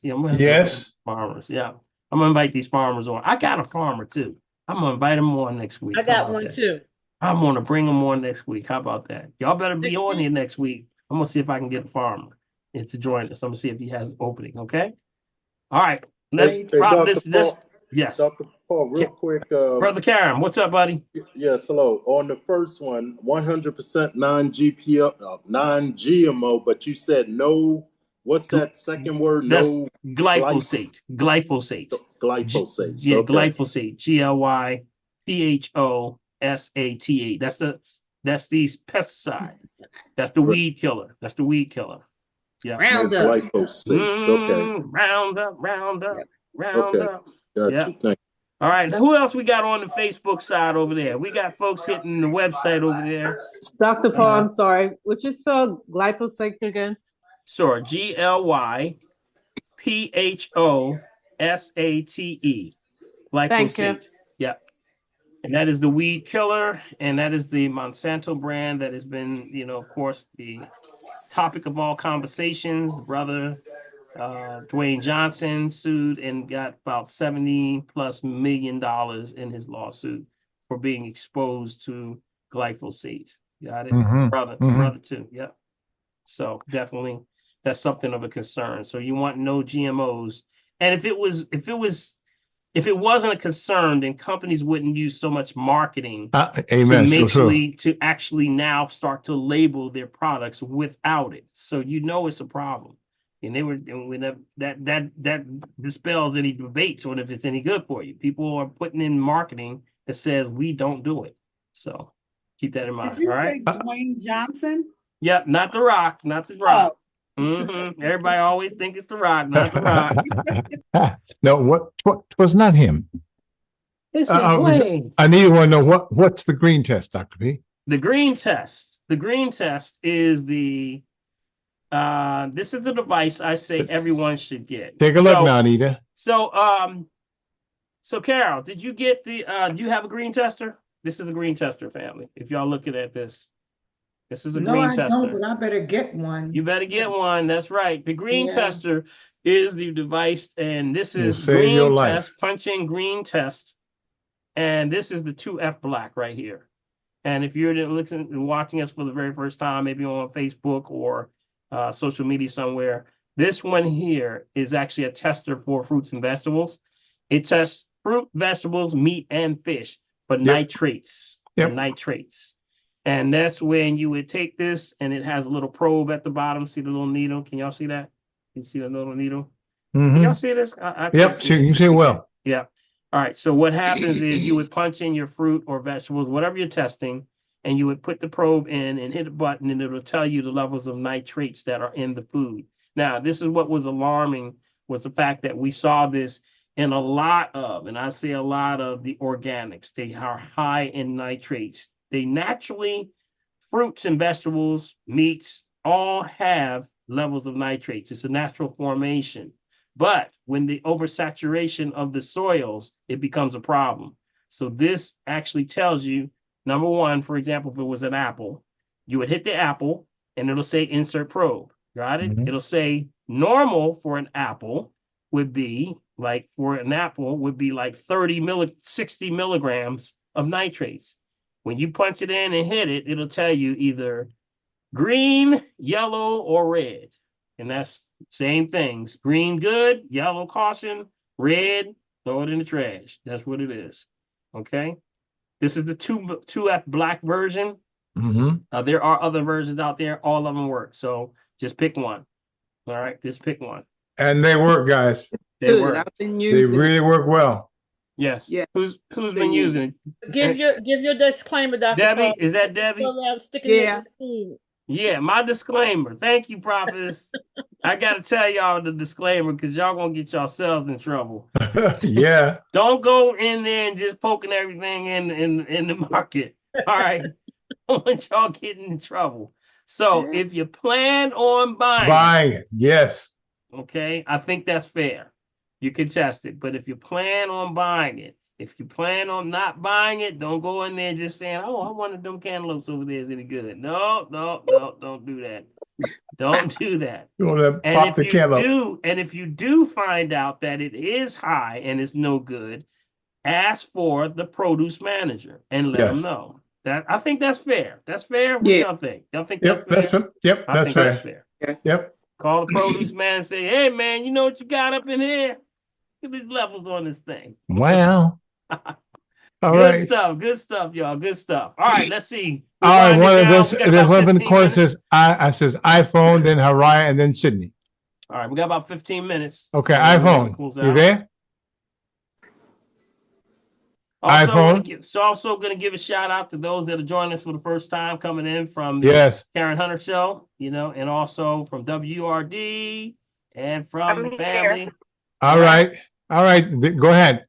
I'm gonna have to hook up with farmers. Yeah. I'm gonna invite these farmers on. I got a farmer too. I'm gonna invite them on next week. I got one too. I'm gonna bring them on next week. How about that? Y'all better be on here next week. I'm gonna see if I can get a farmer to join us. I'm gonna see if he has an opening. Okay. All right. Let's drop this. Yes. Dr. Paul, real quick. Brother Karen, what's up, buddy? Yes, hello. On the first one, 100% non-GMO, but you said no. What's that second word? That's no. Glyphosate. Glyphosate. Glyphosate. Yeah, okay. Glyphosate. GLYPHOSATE. That's these pesticides. That's the weed killer. Yeah. Roundup. Glyphosate. Okay. Roundup. Okay. Got Yeah. you. Thank All right. Who else we got on the Facebook side over there? We got folks hitting the website over there. Dr. Paul, I'm sorry. Would you spell glyphosate again? Sure. GLYPHOSATE. Glyphosate. Thank you. Yeah. And that is the weed killer, and that is the Monsanto brand that has been, of course, the topic of all conversations. The brother, Dwayne Johnson, sued and got about $70+ million in his lawsuit for being exposed to glyphosate. Got it? Brother too. Yeah. So definitely that's something of a concern. So you want no GMOs. And if it wasn't a concern, then companies wouldn't use so much marketing Amen. to actually now start to label their products without it. So it's a problem. And that dispels any debates on if it's any good for you. People are putting in marketing that says we don't do it. So keep that in mind. Did you all say right. Dwayne Johnson? Yep, not The Rock, not The Rock. Everybody always think it's The Rock, not The Rock. No, what was not him. It's Dwayne. I need to want to know what's the green test, Dr. P? The green test. The green test is this is the device I say everyone should get. Take a look now, Anita. So Carol, did you get do you have a green tester? This is a green tester, family. If y'all looking at this. This is a green tester. No, I don't, but I better get one. You better get one. That's right. The green tester is the device, and this is green test. Punch in green test, and this is the 2F black right here. And if you're watching us for the very first time, maybe on Facebook or social media somewhere, this one here is actually a tester for fruits and vegetables. It tests fruit, vegetables, meat, and fish for nitrates. For nitrates. And that's when you would take this, and it has a little probe at the bottom. See the little needle? Can y'all see that? You see the little needle? Can y'all see this? Yep, you can see it well. Yeah. All right. So what happens is you would punch in your fruit or vegetables, whatever you're testing, and you would put the probe in and hit a button, and it'll tell you the levels of nitrates that are in the food. Now, this is what was alarming, was the fact that we saw this in a lot of, and I say a lot of, the organics. They are high in nitrates. They naturally, fruits and vegetables, meats, all have levels of nitrates. It's a natural formation. But when the oversaturation of the soils, it becomes a problem. So this actually tells you, number one, for example, if it was an apple, you would hit the apple and it'll say insert probe. Got it? It'll say normal for an apple would be like 60 milligrams of nitrates. When you punch it in and hit it, it'll tell you either green, yellow, or red. And that's same things. Green, good. Yellow, caution. Red, throw it in the trash. That's what it is. Okay. This is the 2F black version. There are other versions out there. All of them work. So just pick one. All right. Just pick one. And they work, guys. They work. They really work well. Yes. Yeah. Who's been using it? Give your disclaimer, Dr. Debbie. Paul. Is that Debbie? Yeah, my disclaimer. Thank you, Prophetess. I gotta tell y'all the disclaimer because y'all gonna get yourselves in trouble. Yeah. Don't go in there and just poking everything in the market. All right. Don't want y'all getting in trouble. So if you plan on buying it, yes. Okay, I think that's fair. You can test it. But if you plan on buying it, if you plan on not buying it, don't go in there just saying, oh, I wanted them cantaloupes over there. Is any good? No, don't do that. Don't do that. And if you do find out that it is high and it's no good, ask for the produce manager and let them know. I think that's fair. That's fair. What y'all think? Y'all think that's fair? That's fair. Yep. Call the produce man and say, hey, man, you know what you got up in here? Look at these levels on this thing. Wow. Good stuff, y'all. Good stuff. All right, let's see. All right, one of this, there's one in the corner says, I says iPhone, then Hawaii, and then Sydney. All right, we got about 15 minutes. Okay, iPhone. You there? Also going to give a shout out to those that are joining us for the first time, coming in from the Karen Hunter Show, and also from WRD and from the family. All right. Go ahead.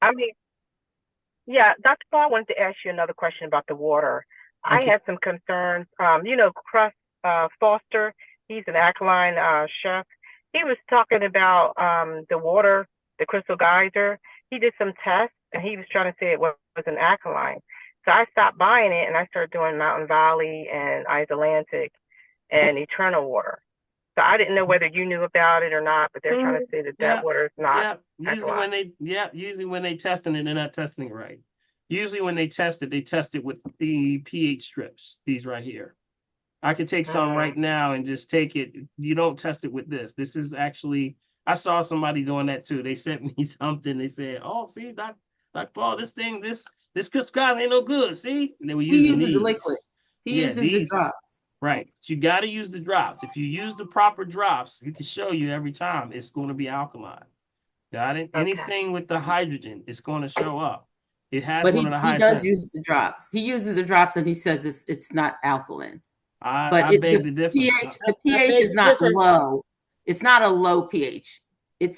Yeah, Dr. Paul, I wanted to ask you another question about the water. I had some concerns. Crust Foster, he's an alkaline chef. He was talking about the water, the Crystal Geyser. He did some tests, and he was trying to say it was an alkaline. So I stopped buying it, and I started doing Mountain Valley and Isolantic and Eternal Water. So I didn't know whether you knew about it or not, but they're trying to say that water is not. Usually when they testing it, they're not testing it right. Usually when they test it with the pH strips. These right here. I could take some right now and just take it. You don't test it with this. This is actually. I saw somebody doing that too. They sent me something. They said, "Oh, see, Dr. Paul, this Crystal Geyser ain't no good." See, and they were using He uses these. the liquid. He uses the drops. Right. You got to use the drops. If you use the proper drops, we can show you every time it's going to be alkaline. Got it? Okay. Anything with the hydrogen, it's going to show up. It has but one of the he does use the drops. He uses the drops and he says it's not alkaline. I beg the difference. The pH is not low. It's not a low pH. It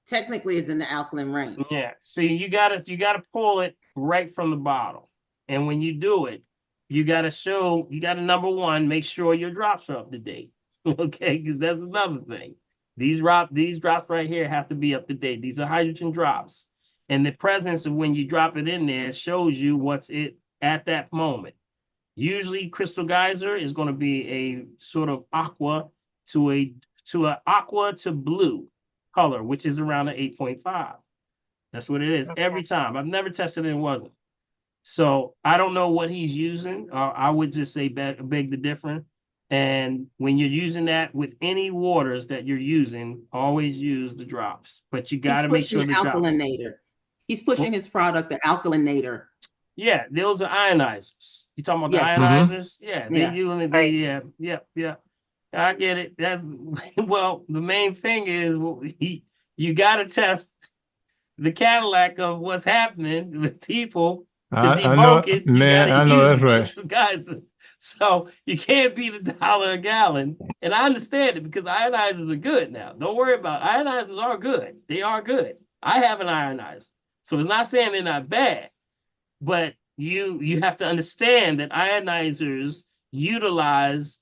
technically is in the alkaline range. Yeah. See, you gotta pull it right from the bottle. And when you do it, you gotta number one, make sure your drops are up to date. Okay, because that's another thing. These drops right here have to be up to date. These are hydrogen drops. And the presence of when you drop it in there shows you what's it at that moment. Usually Crystal Geyser is going to be a sort of aqua to an aqua to blue color, which is around an 8.5. That's what it is every time. I've never tested it and wasn't. So I don't know what he's using. I would just say beg the difference. And when you're using that with any waters that you're using, always use the drops. But you got to make sure the alkalinator. He's pushing his product, the alkalinator. Yeah, those are ionizers. You talking about the ionizers? Yeah, they use yeah. I get it. Well, the main thing is you got to test the Cadillac of what's happening with people to debunk it. I know that's right. Guys, so you can't beat $1 a gallon, and I understand it because ionizers are good now. Don't worry about it. Ionizers are good. They are good. I have an ionizer, so it's not saying they're not bad, but you have to understand that ionizers utilize.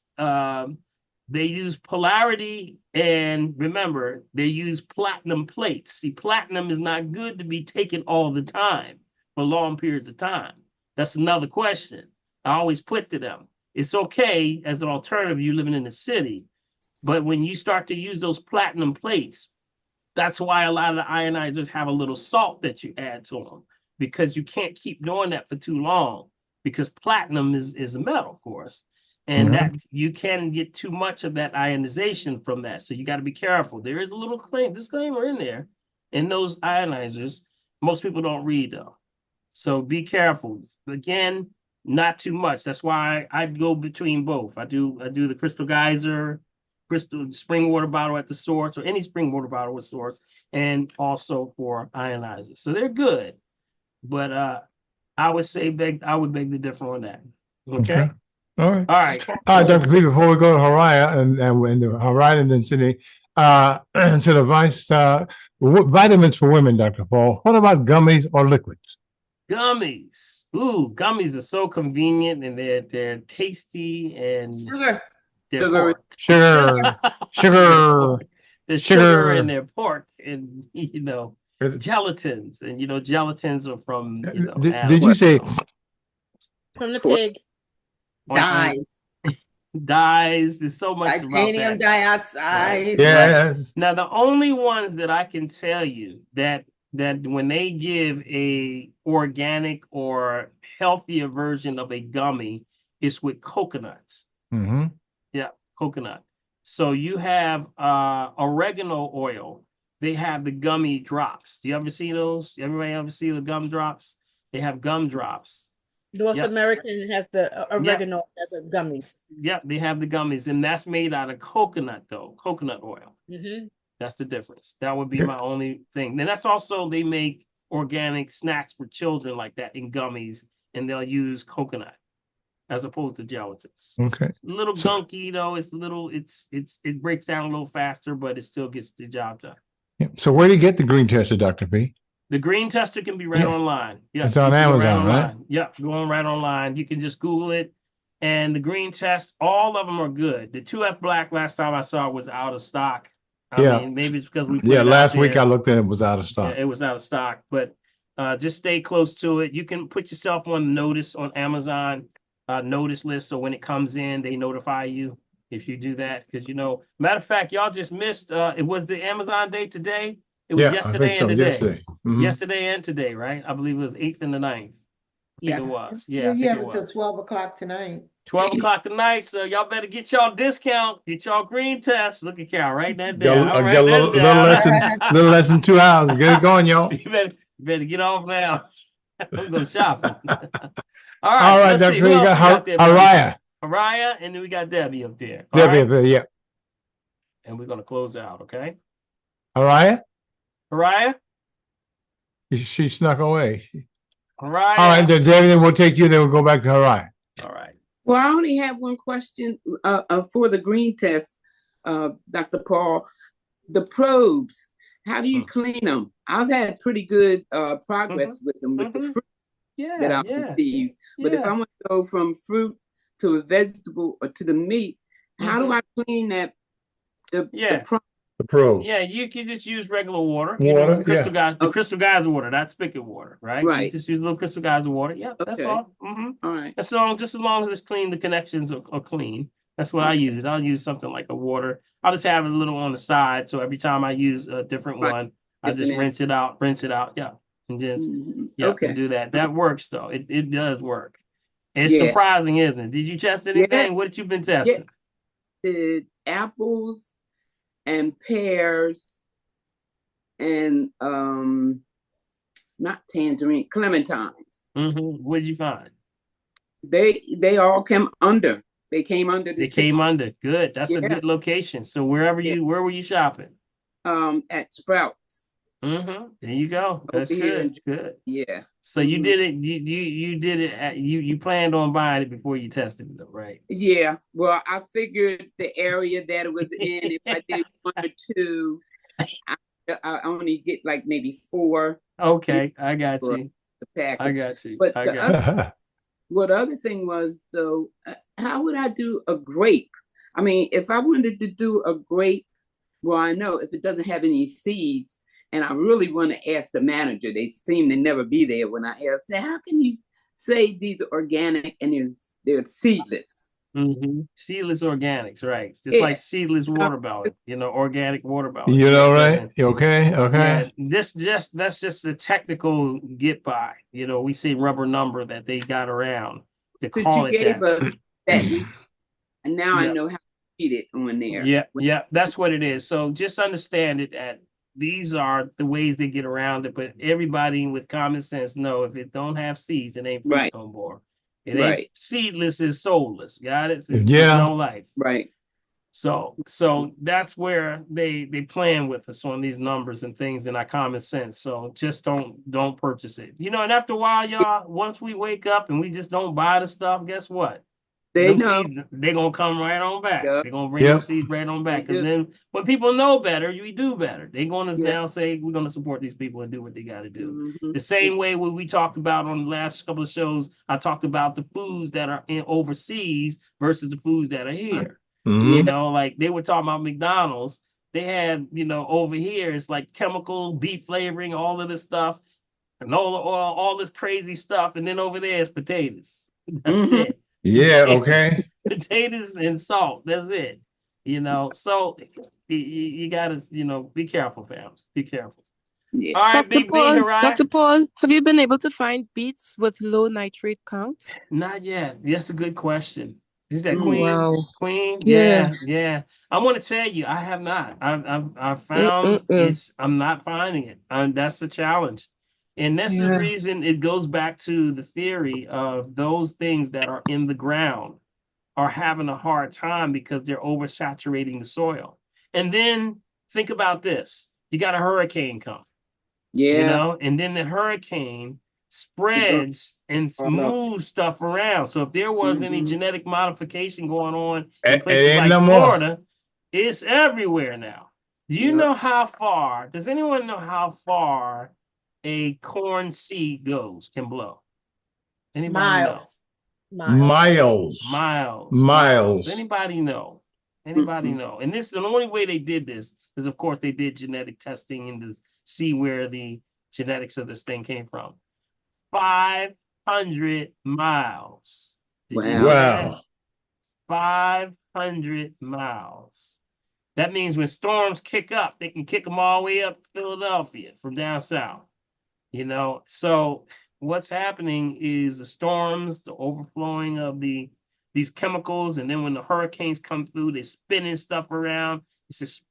They use polarity, and remember, they use platinum plates. See, platinum is not good to be taken all the time for long periods of time. That's another question I always put to them. It's okay as an alternative, you living in the city, but when you start to use those platinum plates, that's why a lot of the ionizers have a little salt that you add to them, because you can't keep doing that for too long, because platinum is a metal, of course. And that you can get too much of that ionization from that. So you got to be careful. There is a little disclaimer in there in those ionizers. Most people don't read though. So be careful. Again, not too much. That's why I go between both. I do the Crystal Geyser, Crystal spring water bottle at the source, or any spring water bottle at source, and also for ionizers. So they're good. But I would beg the difference on that. Okay. All right, Dr. P, before we go to Haraya and the Haraya and then Sydney, to the vice, vitamins for women, Dr. Paul. What about gummies or liquids? Gummies. Ooh, gummies are so convenient, and they're tasty, and Sugar. There's sugar in their pork, and gelatins, and gelatins are from Did you say from the pig? Dyes. There's so much titanium dioxide. Yes. Now the only ones that I can tell you that when they give a organic or healthier version of a gummy is with coconuts. Yeah, coconut. So you have oregano oil. They have the gummy drops. Do you ever see those? Everybody ever see the gum drops? They have gum drops. North American has the oregano as a gummies. Yeah, they have the gummies, and that's made out of coconut oil. That's the difference. That would be my only thing. Then that's also they make organic snacks for children like that in gummies, and they'll use coconut as opposed to gelatin. Okay. It's a little gunky though. It's a little. It breaks down a little faster, but it still gets the job done. Yeah. So where do you get the green tester, Dr. P? The green tester can be right online. Yeah, it's on Amazon, right? Yeah, going right online. You can just Google it. And the green test, all of them are good. The 2F Black last time I saw was out of stock. I mean, maybe it's because we put it last out week there. I looked at it, was out of stock. Yeah, it was out of stock, but just stay close to it. You can put yourself on notice on Amazon notice list, so when it comes in, they notify you if you do that. Because matter of fact, y'all just missed. It was the Amazon day today. It was yesterday and today. Yesterday and today, right? I believe it was 8th and the 9th. I think it was. Yeah, I think it was. Until 12 o'clock tonight. 12 o'clock tonight, so y'all better get y'all discount, get y'all green test. Look at y'all, write that down. Got a little less than 2 hours. Get it going, y'all. You better get off now. I'm going shopping. All right, Dr. You got Haraya. Haraya, and then we got Debbie up there. Yeah. And we're going to close out, okay? Haraya? Haraya? She snuck away. Haraya. All right, Debbie, then we'll take you, then we'll go back to Haraya. All right. Well, I only have one question for the green test, Dr. Paul. The probes, how do you clean them? I've had pretty good progress with them, with the fruit that I've received. But if I want to go from fruit to a vegetable or to the meat, how do I clean that? The probe. Yeah, you can just use regular water. The Crystal Geyser water, not spigot water, right? Right. You just use a little Crystal Geyser water. Yeah, that's all. All right. And so just as long as it's clean, the connections are clean. That's what I use. I'll use something like a water. I'll just have it a little on the side. So every time I use a different one, I just rinse it out. Yeah. And just, and do that. That works though. It does work. It's surprising, isn't it? Did you test anything? What have you been testing? The apples and pears and not tangerine, clementines. What did you find? They all came under. They came under. They came under. Good. That's a good location. So where were you shopping? At Sprouts. There you go. That's good. Good. Yeah. So you did it. You did it. You planned on buying it before you tested it, though, right? Yeah. Well, I figured the area that it was in. If I did 1 or 2, I only get like maybe 4. Okay, I got you. The package. I got you. But the other thing was though, how would I do a grape? I mean, if I wanted to do a grape, well, I know if it doesn't have any seeds. And I really want to ask the manager. They seem to never be there when I ask, say, how can you say these are organic and they're seedless? Seedless organics, right? Just like seedless watermelon, organic watermelon. Right? Okay. Yeah, that's just the technical get by. We say rubber number that they got around to call it that. And now I know how to feed it on there. Yeah, that's what it is. So just understand it at these are the ways they get around it, but everybody with common sense know if it don't have seeds, it ain't fruit no more. It ain't seedless, is soulless. Got it? There's no life. Right. So that's where they playing with us on these numbers and things in our common sense. So just don't purchase it. And after a while, y'all, once we wake up and we just don't buy the stuff, guess what? They know they're gonna come right on back. They're gonna bring those seeds right on back. Because then when people know better, we do better. They're gonna now say we're gonna support these people and do what they gotta do. The same way when we talked about on the last couple of shows, I talked about the foods that are in overseas versus the foods that are here. Like they were talking about McDonald's. They had, over here it's like chemical beef flavoring, all of this stuff, and all the oil, all this crazy stuff, and then over there is potatoes. That's it. Yeah, okay. Potatoes and salt. That's it. So you gotta, be careful, fam. Be careful. Yeah. All right, Dr. Paul, have you been able to find beets with low nitrate count? Not yet. That's a good question. Is that Queen? Wow. Queen? Yeah. I want to tell you, I have not. I've found I'm not finding it. That's the challenge. And that's the reason it goes back to the theory of those things that are in the ground are having a hard time because they're oversaturating the soil. And then think about this. You got a hurricane come. Yeah. And then the hurricane spreads and moves stuff around. So if there was any genetic modification going on in places ain't like no more. Florida, it's everywhere now. Do you know how far? Does anyone know how far a corn seed can blow? Anybody know? Miles. Anybody know? Anybody know? And this is the only way they did this is, of course, they did genetic testing and to see where the genetics of this thing came from. 500 miles. Did you know that? 500 miles. That means when storms kick up, they can kick them all the way up to Philadelphia from down south. So what's happening is the storms, the overflowing of these chemicals, and then when the hurricanes come through, they're spinning stuff around. It's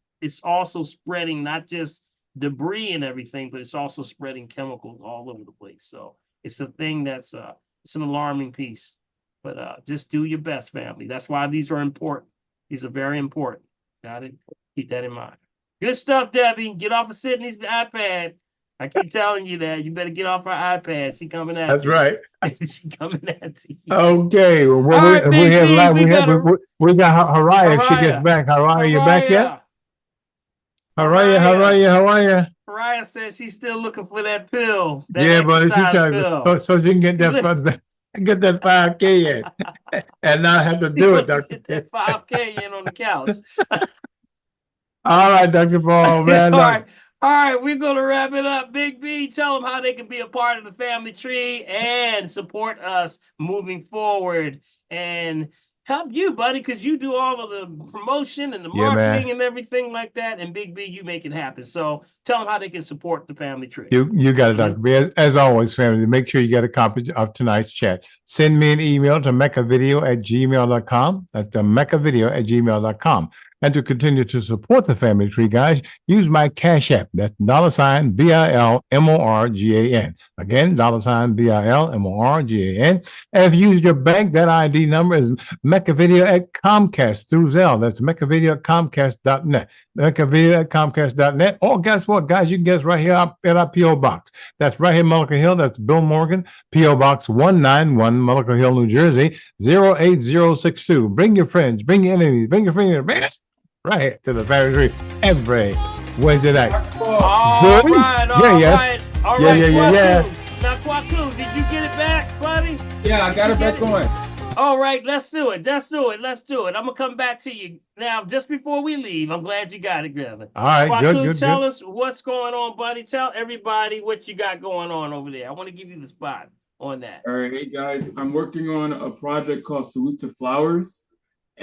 also spreading not just debris and everything, but it's also spreading chemicals all over the place. So it's a thing that's it's an alarming piece. But just do your best, family. That's why these are important. These are very important. Got it? Keep that in mind. Good stuff, Debbie. Get off of Sydney's iPad. I keep telling you that. You better get off her iPad. She coming at you. That's right. She coming at you. Okay. Well, All right, we Big B, got we Haraya. If she gets back, Haraya, you back yet? Haraya. Haraya says she's still looking for that pill. That Yeah, but she exercise trying pill. so she can get that 5K in and not have to do it, Dr. Get that 5K in on the couch. All right, Dr. Paul, man. All right, we're going to wrap it up. Big B, tell them how they can be a part of the family tree and support us moving forward and help you, buddy, because you do all of the promotion and the marketing and everything like that. And Big B, you make it happen. So tell them how they can support the family tree. You got it, Dr. B. As always, family, make sure you get a copy of tonight's chat. Send me an email to meccavideo@gmail.com. That's meccavideo@gmail.com. And to continue to support the family tree, guys, use my Cash App. That's $BILMORGAN. Again, $BILMORGAN. And if you use your bank, that ID number is meccavideo@Comcast through Zelle. That's meccavideo@Comcast.net. meccavideo@Comcast.net. Or guess what, guys? You can get us right here at our P.O. Box. That's right here in Mullica Hill. That's Bill Morgan, P.O. Box 191, Mullica Hill, New Jersey, 08062. Bring your friends, bring your enemies, bring your friends. Right to the family tree every Wednesday night. All right. Yeah. Now, Kwaku, did you get it back, buddy? Yeah, I got it back going. All right, let's do it. I'm gonna come back to you now. Just before we leave, I'm glad you got it, brother. All right, Kwaku, good. Tell us what's going on, buddy. Tell everybody what you got going on over there. I want to give you the spot on that. All right, hey guys, I'm working on a project called Salute to Flowers.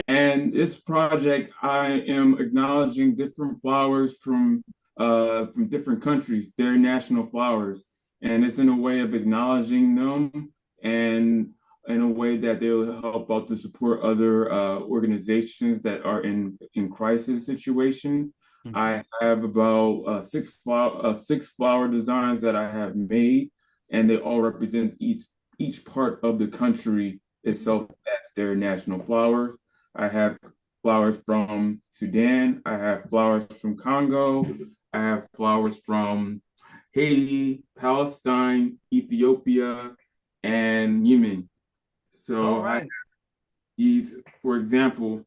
And this project, I am acknowledging different flowers from different countries, their national flowers. And it's in a way of acknowledging them and in a way that they will help out to support other organizations that are in crisis situation. Mm-hmm. I have about six flower designs that I have made, and they all represent each part of the country itself as their national flowers. I have flowers from Sudan. I have flowers from Congo. I have flowers from Haiti, Palestine, Ethiopia, and Yemen. So I have these, for example,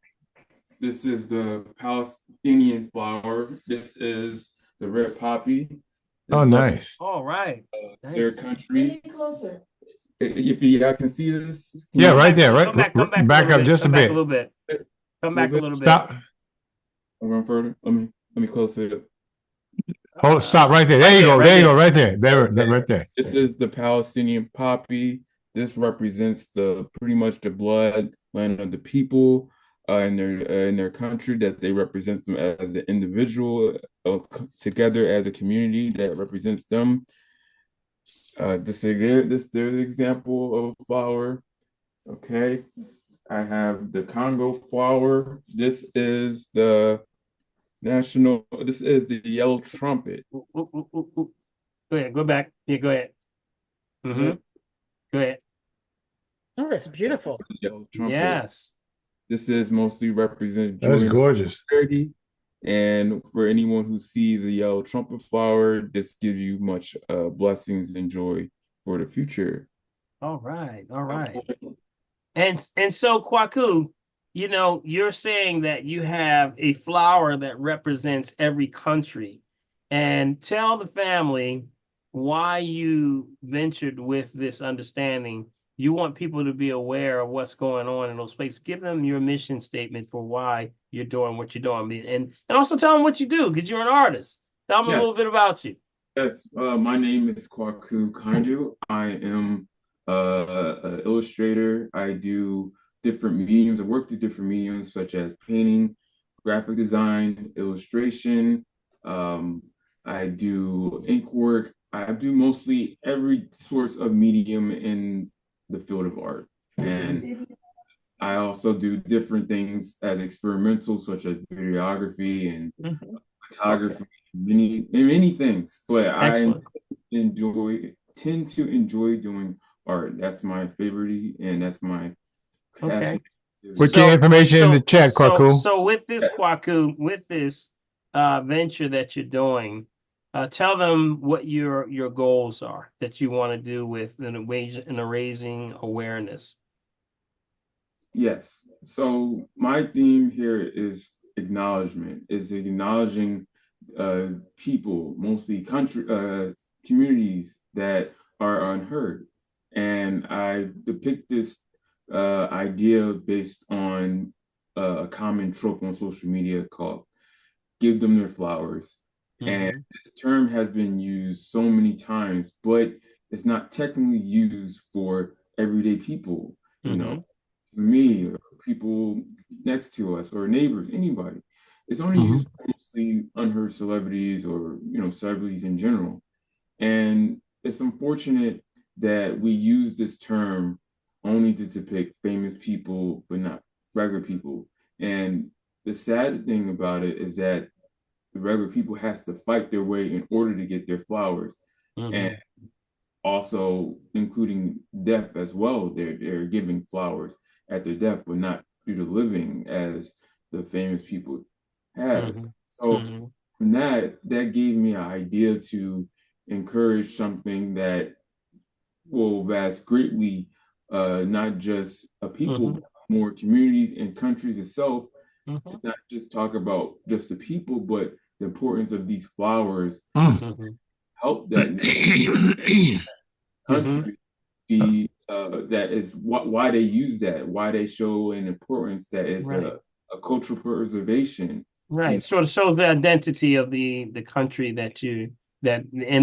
this is the Palestinian flower. This is the red poppy. Nice. All right. Their country. Closer. If you guys can see this. Yeah, right there, right? Come back up just a bit. Come back a little bit. Stop. I'm going further. Let me close it up. Hold, stop right there. There you go. Right there. Right there. This is the Palestinian poppy. This represents pretty much the blood land of the people in their country, that they represent them as an individual, together as a community that represents them. This is the example of a flower. Okay, I have the Congo flower. This is the yellow trumpet. Go ahead, go back. Yeah, go ahead. Mm-hmm. Go ahead. Oh, that's beautiful. Yellow trumpet. Yes. This is mostly represents joy. That's gorgeous. And for anyone who sees a yellow trumpet flower, this gives you much blessings and joy for the future. All right, all right. And so Kwaku, you're saying that you have a flower that represents every country. And tell the family why you ventured with this understanding. You want people to be aware of what's going on in those places. Give them your mission statement for why you're doing what you're doing. And also tell them what you do, because you're an artist. Tell them a little bit about you. Yes, my name is Kwaku Kanju. I am an illustrator. I do different mediums. I work through different mediums such as painting, graphic design, illustration. I do ink work. I do mostly every source of medium in the field of art. And I also do different things as experimental, such as videography and photography, many things. But Excellent. I tend to enjoy doing art. That's my favorite, and that's my passion. Put your information in the chat, Kwaku. So with this, Kwaku, with this venture that you're doing, tell them what your goals are that you want to do with in raising awareness. Yes. So my theme here is acknowledgement, is acknowledging people, mostly communities that are unheard. And I depict this idea based on a common trope on social media called give them their flowers. And this term has been used so many times, but it's not technically used for everyday people, me or people next to us or neighbors, anybody. It's only used for mostly unheard celebrities or celebrities in general. And it's unfortunate that we use this term only to depict famous people, but not regular people. And the sad thing about it is that the regular people has to fight their way in order to get their flowers. And also including death as well. They're giving flowers at their death, but not through the living as the famous people has. So from that gave me an idea to encourage something that will vast greatly, not just people, but more communities and countries itself, to not just talk about just the people, but the importance of these flowers help that country be that is why they use that, why they show an importance that is a cultural preservation. Right. Sort of shows the identity of the country and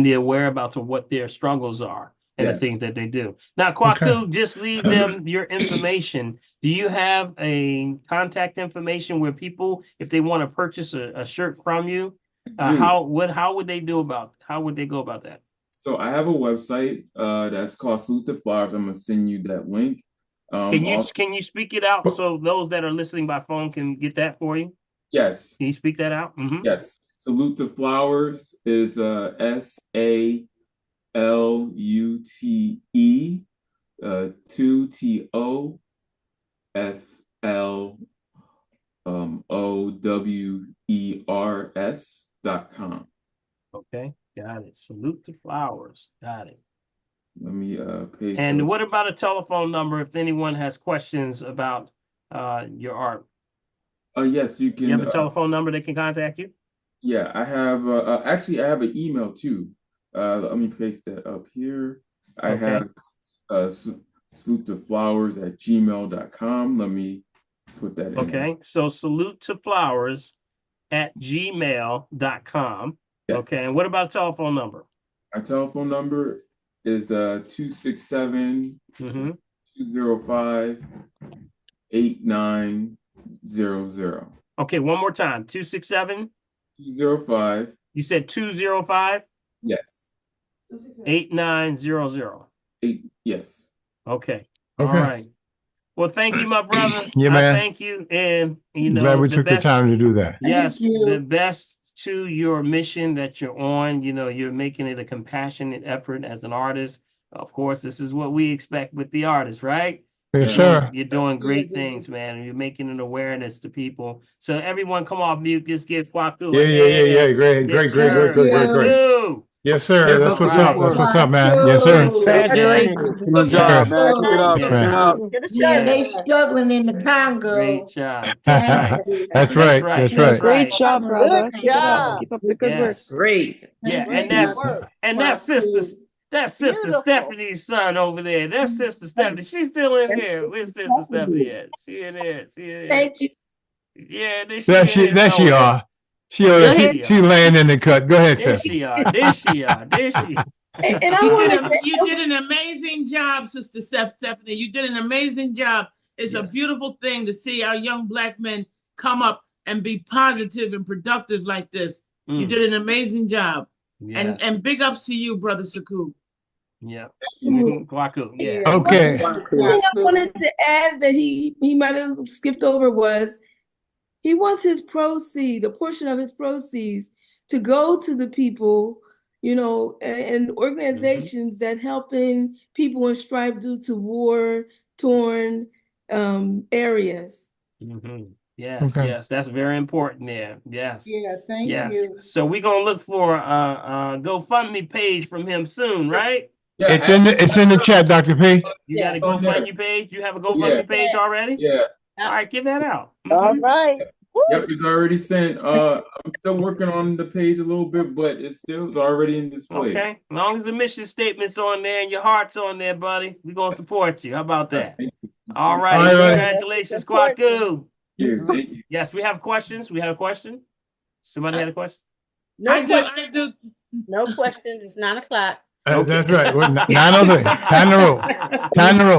the whereabouts of what their struggles are and the things that they do. Now, Kwaku, just leave them your information. Do you have a contact information where people, if they want to purchase a shirt from you, how would they go about that? So I have a website that's called Salute to Flowers. I'm gonna send you that link. Can you speak it out so those that are listening by phone can get that for you? Yes. Can you speak that out? Yes. Salute to Flowers is SALUTE 2TOFLOWERS.com. Okay, got it. Salute to Flowers. Got it. Let me paste. And what about a telephone number if anyone has questions about your art? Yes, you can. You have a telephone number they can contact you? Yeah, I have actually I have an email too. Let me paste that up here. I have salutetoflowers@gmail.com. Let me put that in. Okay, so salutetoflowers@gmail.com. Yes. Okay, and what about a telephone number? My telephone number is 267 205 8900. Okay, one more time. 267 205. You said 205? Yes. 8900. Yes. Okay. All right. Well, thank you, my brother. Yeah, man. Thank you. And glad we took the time to do that. Yes, the best to your mission that you're on. You're making it a compassionate effort as an artist. Of course, this is what we expect with the artist, right? Yes, sir. You're doing great things, man. You're making an awareness to people. So everyone, come off mute. Just give Kwaku. Yeah. Great. Yes, sir. That's what's up. That's what's up, man. Yes, sir. Congratulations. Good job, man. Keep it up. Keep it up. Yeah, they struggling in the Congo. Great job. That's right. That's right. Great job, brother. Keep it up. Keep up the good work. Great. Yeah, and that's sister Stephanie's son over there. That's sister Stephanie. She's still in here. Where's sister Stephanie at? She in here. Thank you. Yeah, There she are. She laying in the cut. Go ahead, There Steph. she are. There she are. And I You did an amazing job, Sister Stephanie. You did an amazing job. It's a beautiful thing to see our young Black men come up and be positive and productive like this. You did an amazing job. Yes. And big ups to you, Brother Saku. Yeah. Kwaku. Yeah. Okay. One thing I wanted to add that he might have skipped over was he wants his proceeds, a portion of his proceeds, to go to the people, and organizations that helping people in strife due to war-torn areas. Yes, that's very important there. Yes. Yeah, thank you. So we're gonna look for a GoFundMe page from him soon, right? It's in the chat, Dr. P. You got a GoFundMe page? You have a GoFundMe page already? Yeah. All right, give that out. All right. Yep, it's already sent. I'm still working on the page a little bit, but it's already in display. Okay. As long as the mission statement's on there and your heart's on there, buddy, we're gonna support you. How about that? All right. Congratulations, Kwaku. Yeah, thank you. Yes, we have questions. We had a question. Somebody had a question? I do. No questions. It's 9:00. That's right. 9:03. Time to roll.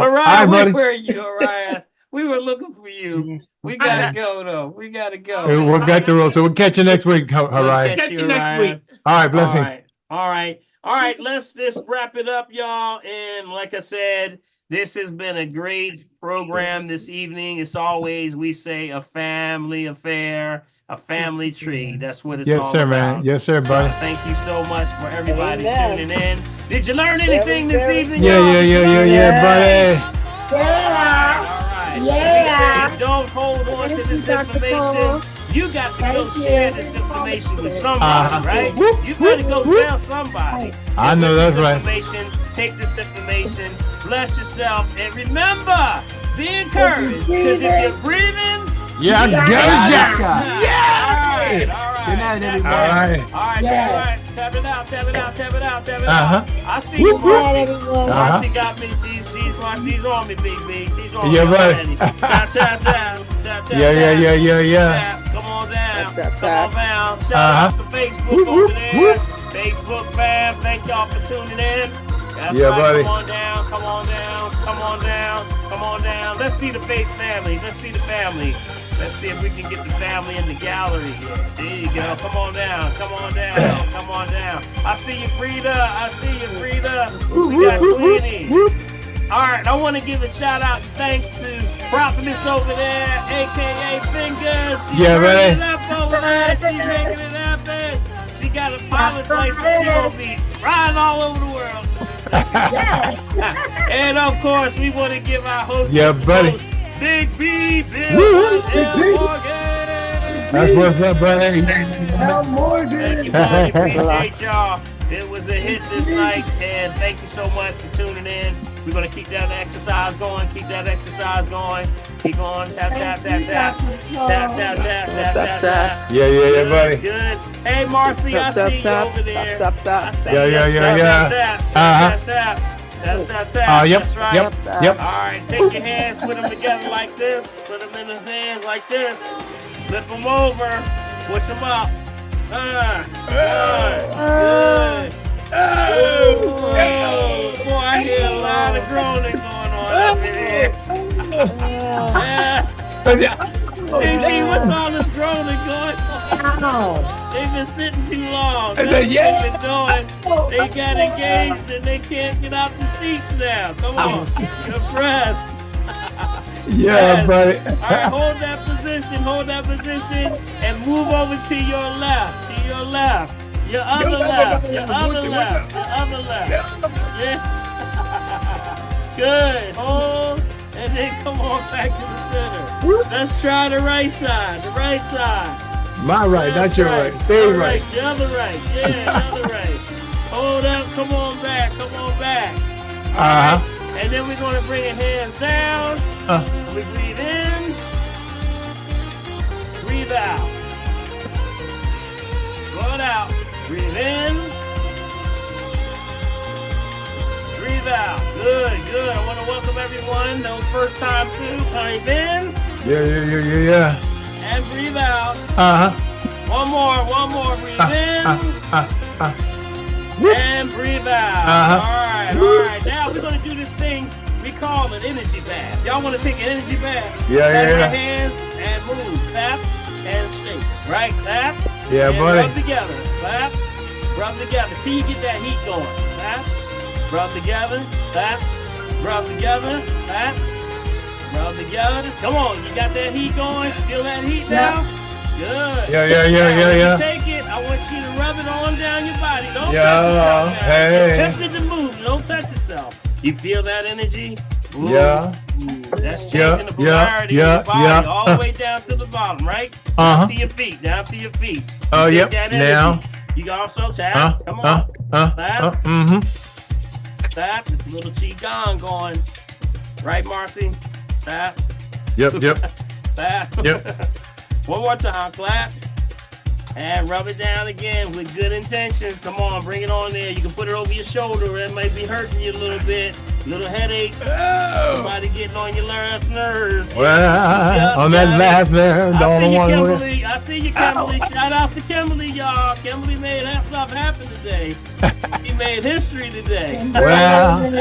All right, Orion, buddy. where are you, Orion? We were looking for you. We gotta go though. We gotta go. We'll get the roll. So we'll catch you next week, Orion. Catch you next week. All right, blessings. All right. Let's just wrap it up, y'all. And like I said, this has been a great program this evening. It's always, we say, a family affair, a family tree. That's what it's all Yes, sir, about. man. Yes, sir, buddy. Thank you so much for everybody tuning in. Did you learn anything this evening? Yeah, buddy. Yeah. If you don't hold on to this information, you got to go share this information with somebody, right? You got to go tell somebody. I know that's right. Take this information, bless yourself, and remember, be encouraged, because if you're breathing, yeah, got a shot. Yeah. All right. Good night, everybody. All right. Tap it out. I see Whoop, you, Marcy. whoop. Marcy got me. She's on me, Big B. She's on me. Yeah, already. buddy. Tap. Yeah. Come on down. Shout out to Facebook over there. Facebook fam, thank y'all for tuning in. That's Yeah, right. buddy. Come on down. Let's see the Faith family. Let's see the family. Let's see if we can get the family in the gallery here. There you go. Come on down. I see you, Frida. We got Queenie. All right, I want to give a shout out and thanks to Prophetess over there, aka Fingers. She's making it up over there. She's making it happen. She got a pilot's license. She gonna be riding all over the world. And of course, we want to give our host, buddy. Big B, Morgan. That's what's up, buddy. Thank you, buddy. Appreciate y'all. It was a hit this night, and thank you so much for tuning in. We're gonna keep that exercise going. Keep going. Tap. Yeah, buddy. Good. Hey, Marcy, I see you over there. Yeah. Yep. That's right. Yep. All right, take your hands, put them together like this. Put them in his hands like this. Flip them over. Push them up. Good. Boy, I hear a lot of groaning going on up in here. Hey, what's all this groaning going on? They've been sitting too long. That's what they've been doing. They got engaged and they can't get off the seats now. Come on, you're pressed. Yeah, buddy. All right, hold that position, and move over to your left. Your other left. Yeah. Good. Hold, and Then come on back to the center. Let's try the right side. The right side. My right, not your right. Stay All right. The other right. Yeah, the other right. Hold up. Come on back. Come on back. All right. And then we're going to bring your hands down. We breathe in. Breathe out. Blow it out. Breathe in. Breathe out. Good, good. I want to welcome everyone. Those first time too. Time in. Yeah. And breathe out. One more. Breathe in. And breathe out. All right. Now we're going to do this thing we call an energy bath. Y'all want to take an energy bath? Clap your hands and move. Clap and shake. Right? Clap. Yeah, and buddy. Rub together. Clap. Rub together. See you get that heat going. Clap. Rub together. Clap. Rub together. Clap. Rub together. Come on. You got that heat going? Feel that heat now? Good. Yeah. Take it. I want you to rub it on down your body. Don't touch Yeah. yourself now. Hey. You're tempted to move. Don't touch yourself. You feel that energy? Ooh. Yeah. That's changing the polarity of your body all the way down to the bottom, right? Down to your feet. Down to your feet. Oh, You yep. get that energy. Now. You can also tap. Come on. Tap. Tap. It's a little qigong going. Right, Marcy? Tap. Yep. Tap. Yep. One more time. Clap. And rub it down again with good intentions. Come on, bring it on there. You can put it over your shoulder. That might be hurting you a little bit. Little headache. Somebody getting on your last nerves. Well, on that last nerve, I see you, one Kimberly. I see you, Kimberly. Shout out to Kimberly, y'all. Kimberly made that stuff happen today. She made history today. Well.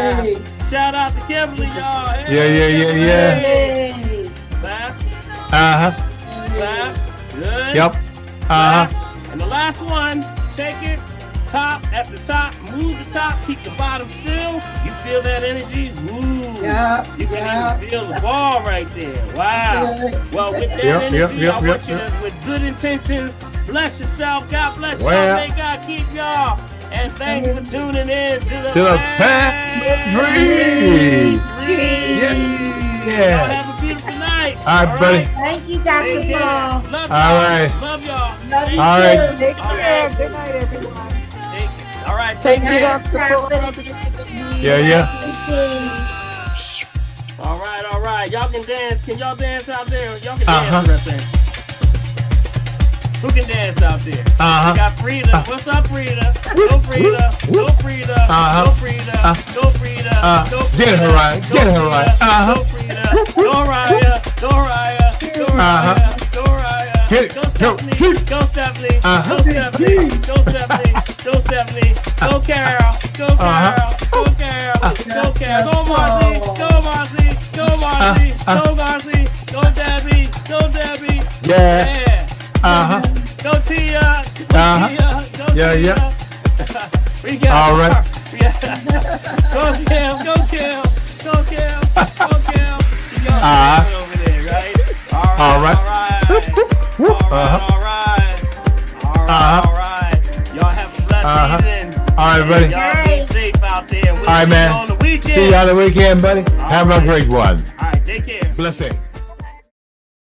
Shout out to Kimberly, y'all. Yeah. Hey. Clap. Clap. Good. Yep. And the last one, take it, top, at the top, move the top, keep the bottom still. You feel that energy? Ooh. You can even feel the ball right there. Wow. Well, with that energy, I want you to, with good intentions, bless yourself. God bless y'all. May God keep y'all. And thanks for tuning in to the Fat Dream. Yeah. Have a beautiful night. All right, buddy. Thank you, Dr. Paul. Love All right. Love y'all. Love you All right. too. Take care. Good night, everyone. All right. Take care. Yeah. All right. Y'all can dance. Can y'all dance out there? Y'all can dance the rest of it. Who can dance out there? We got Frida. What's up, Frida? Go Frida. Go Frida. Go Frida. Go Frida. Go Frida. Get her right. Get her right. Go Frida. Go Raya. Go Raya. Go Raya. Go Raya. Go Stephanie. Go Stephanie. Go Stephanie. Go Stephanie. Go Stephanie. Go Carol. Go Carol. Go Carol. Go Carol. Go Marcy. Go Marcy. Go Marcy. Go Marcy. Go Debbie. Go Debbie. Yeah. Go Tia. Go Tia. Go Tia. We got all right. Go Kim. Go Kim. Go Kim. Go Kim. Y'all over there, right? All right. All right. Y'all have a blessed evening. All right, buddy. Y'all be safe out there. We'll all right, man. on the weekend. See you on the weekend, buddy. Have a great one. All right. Take care. Blessing.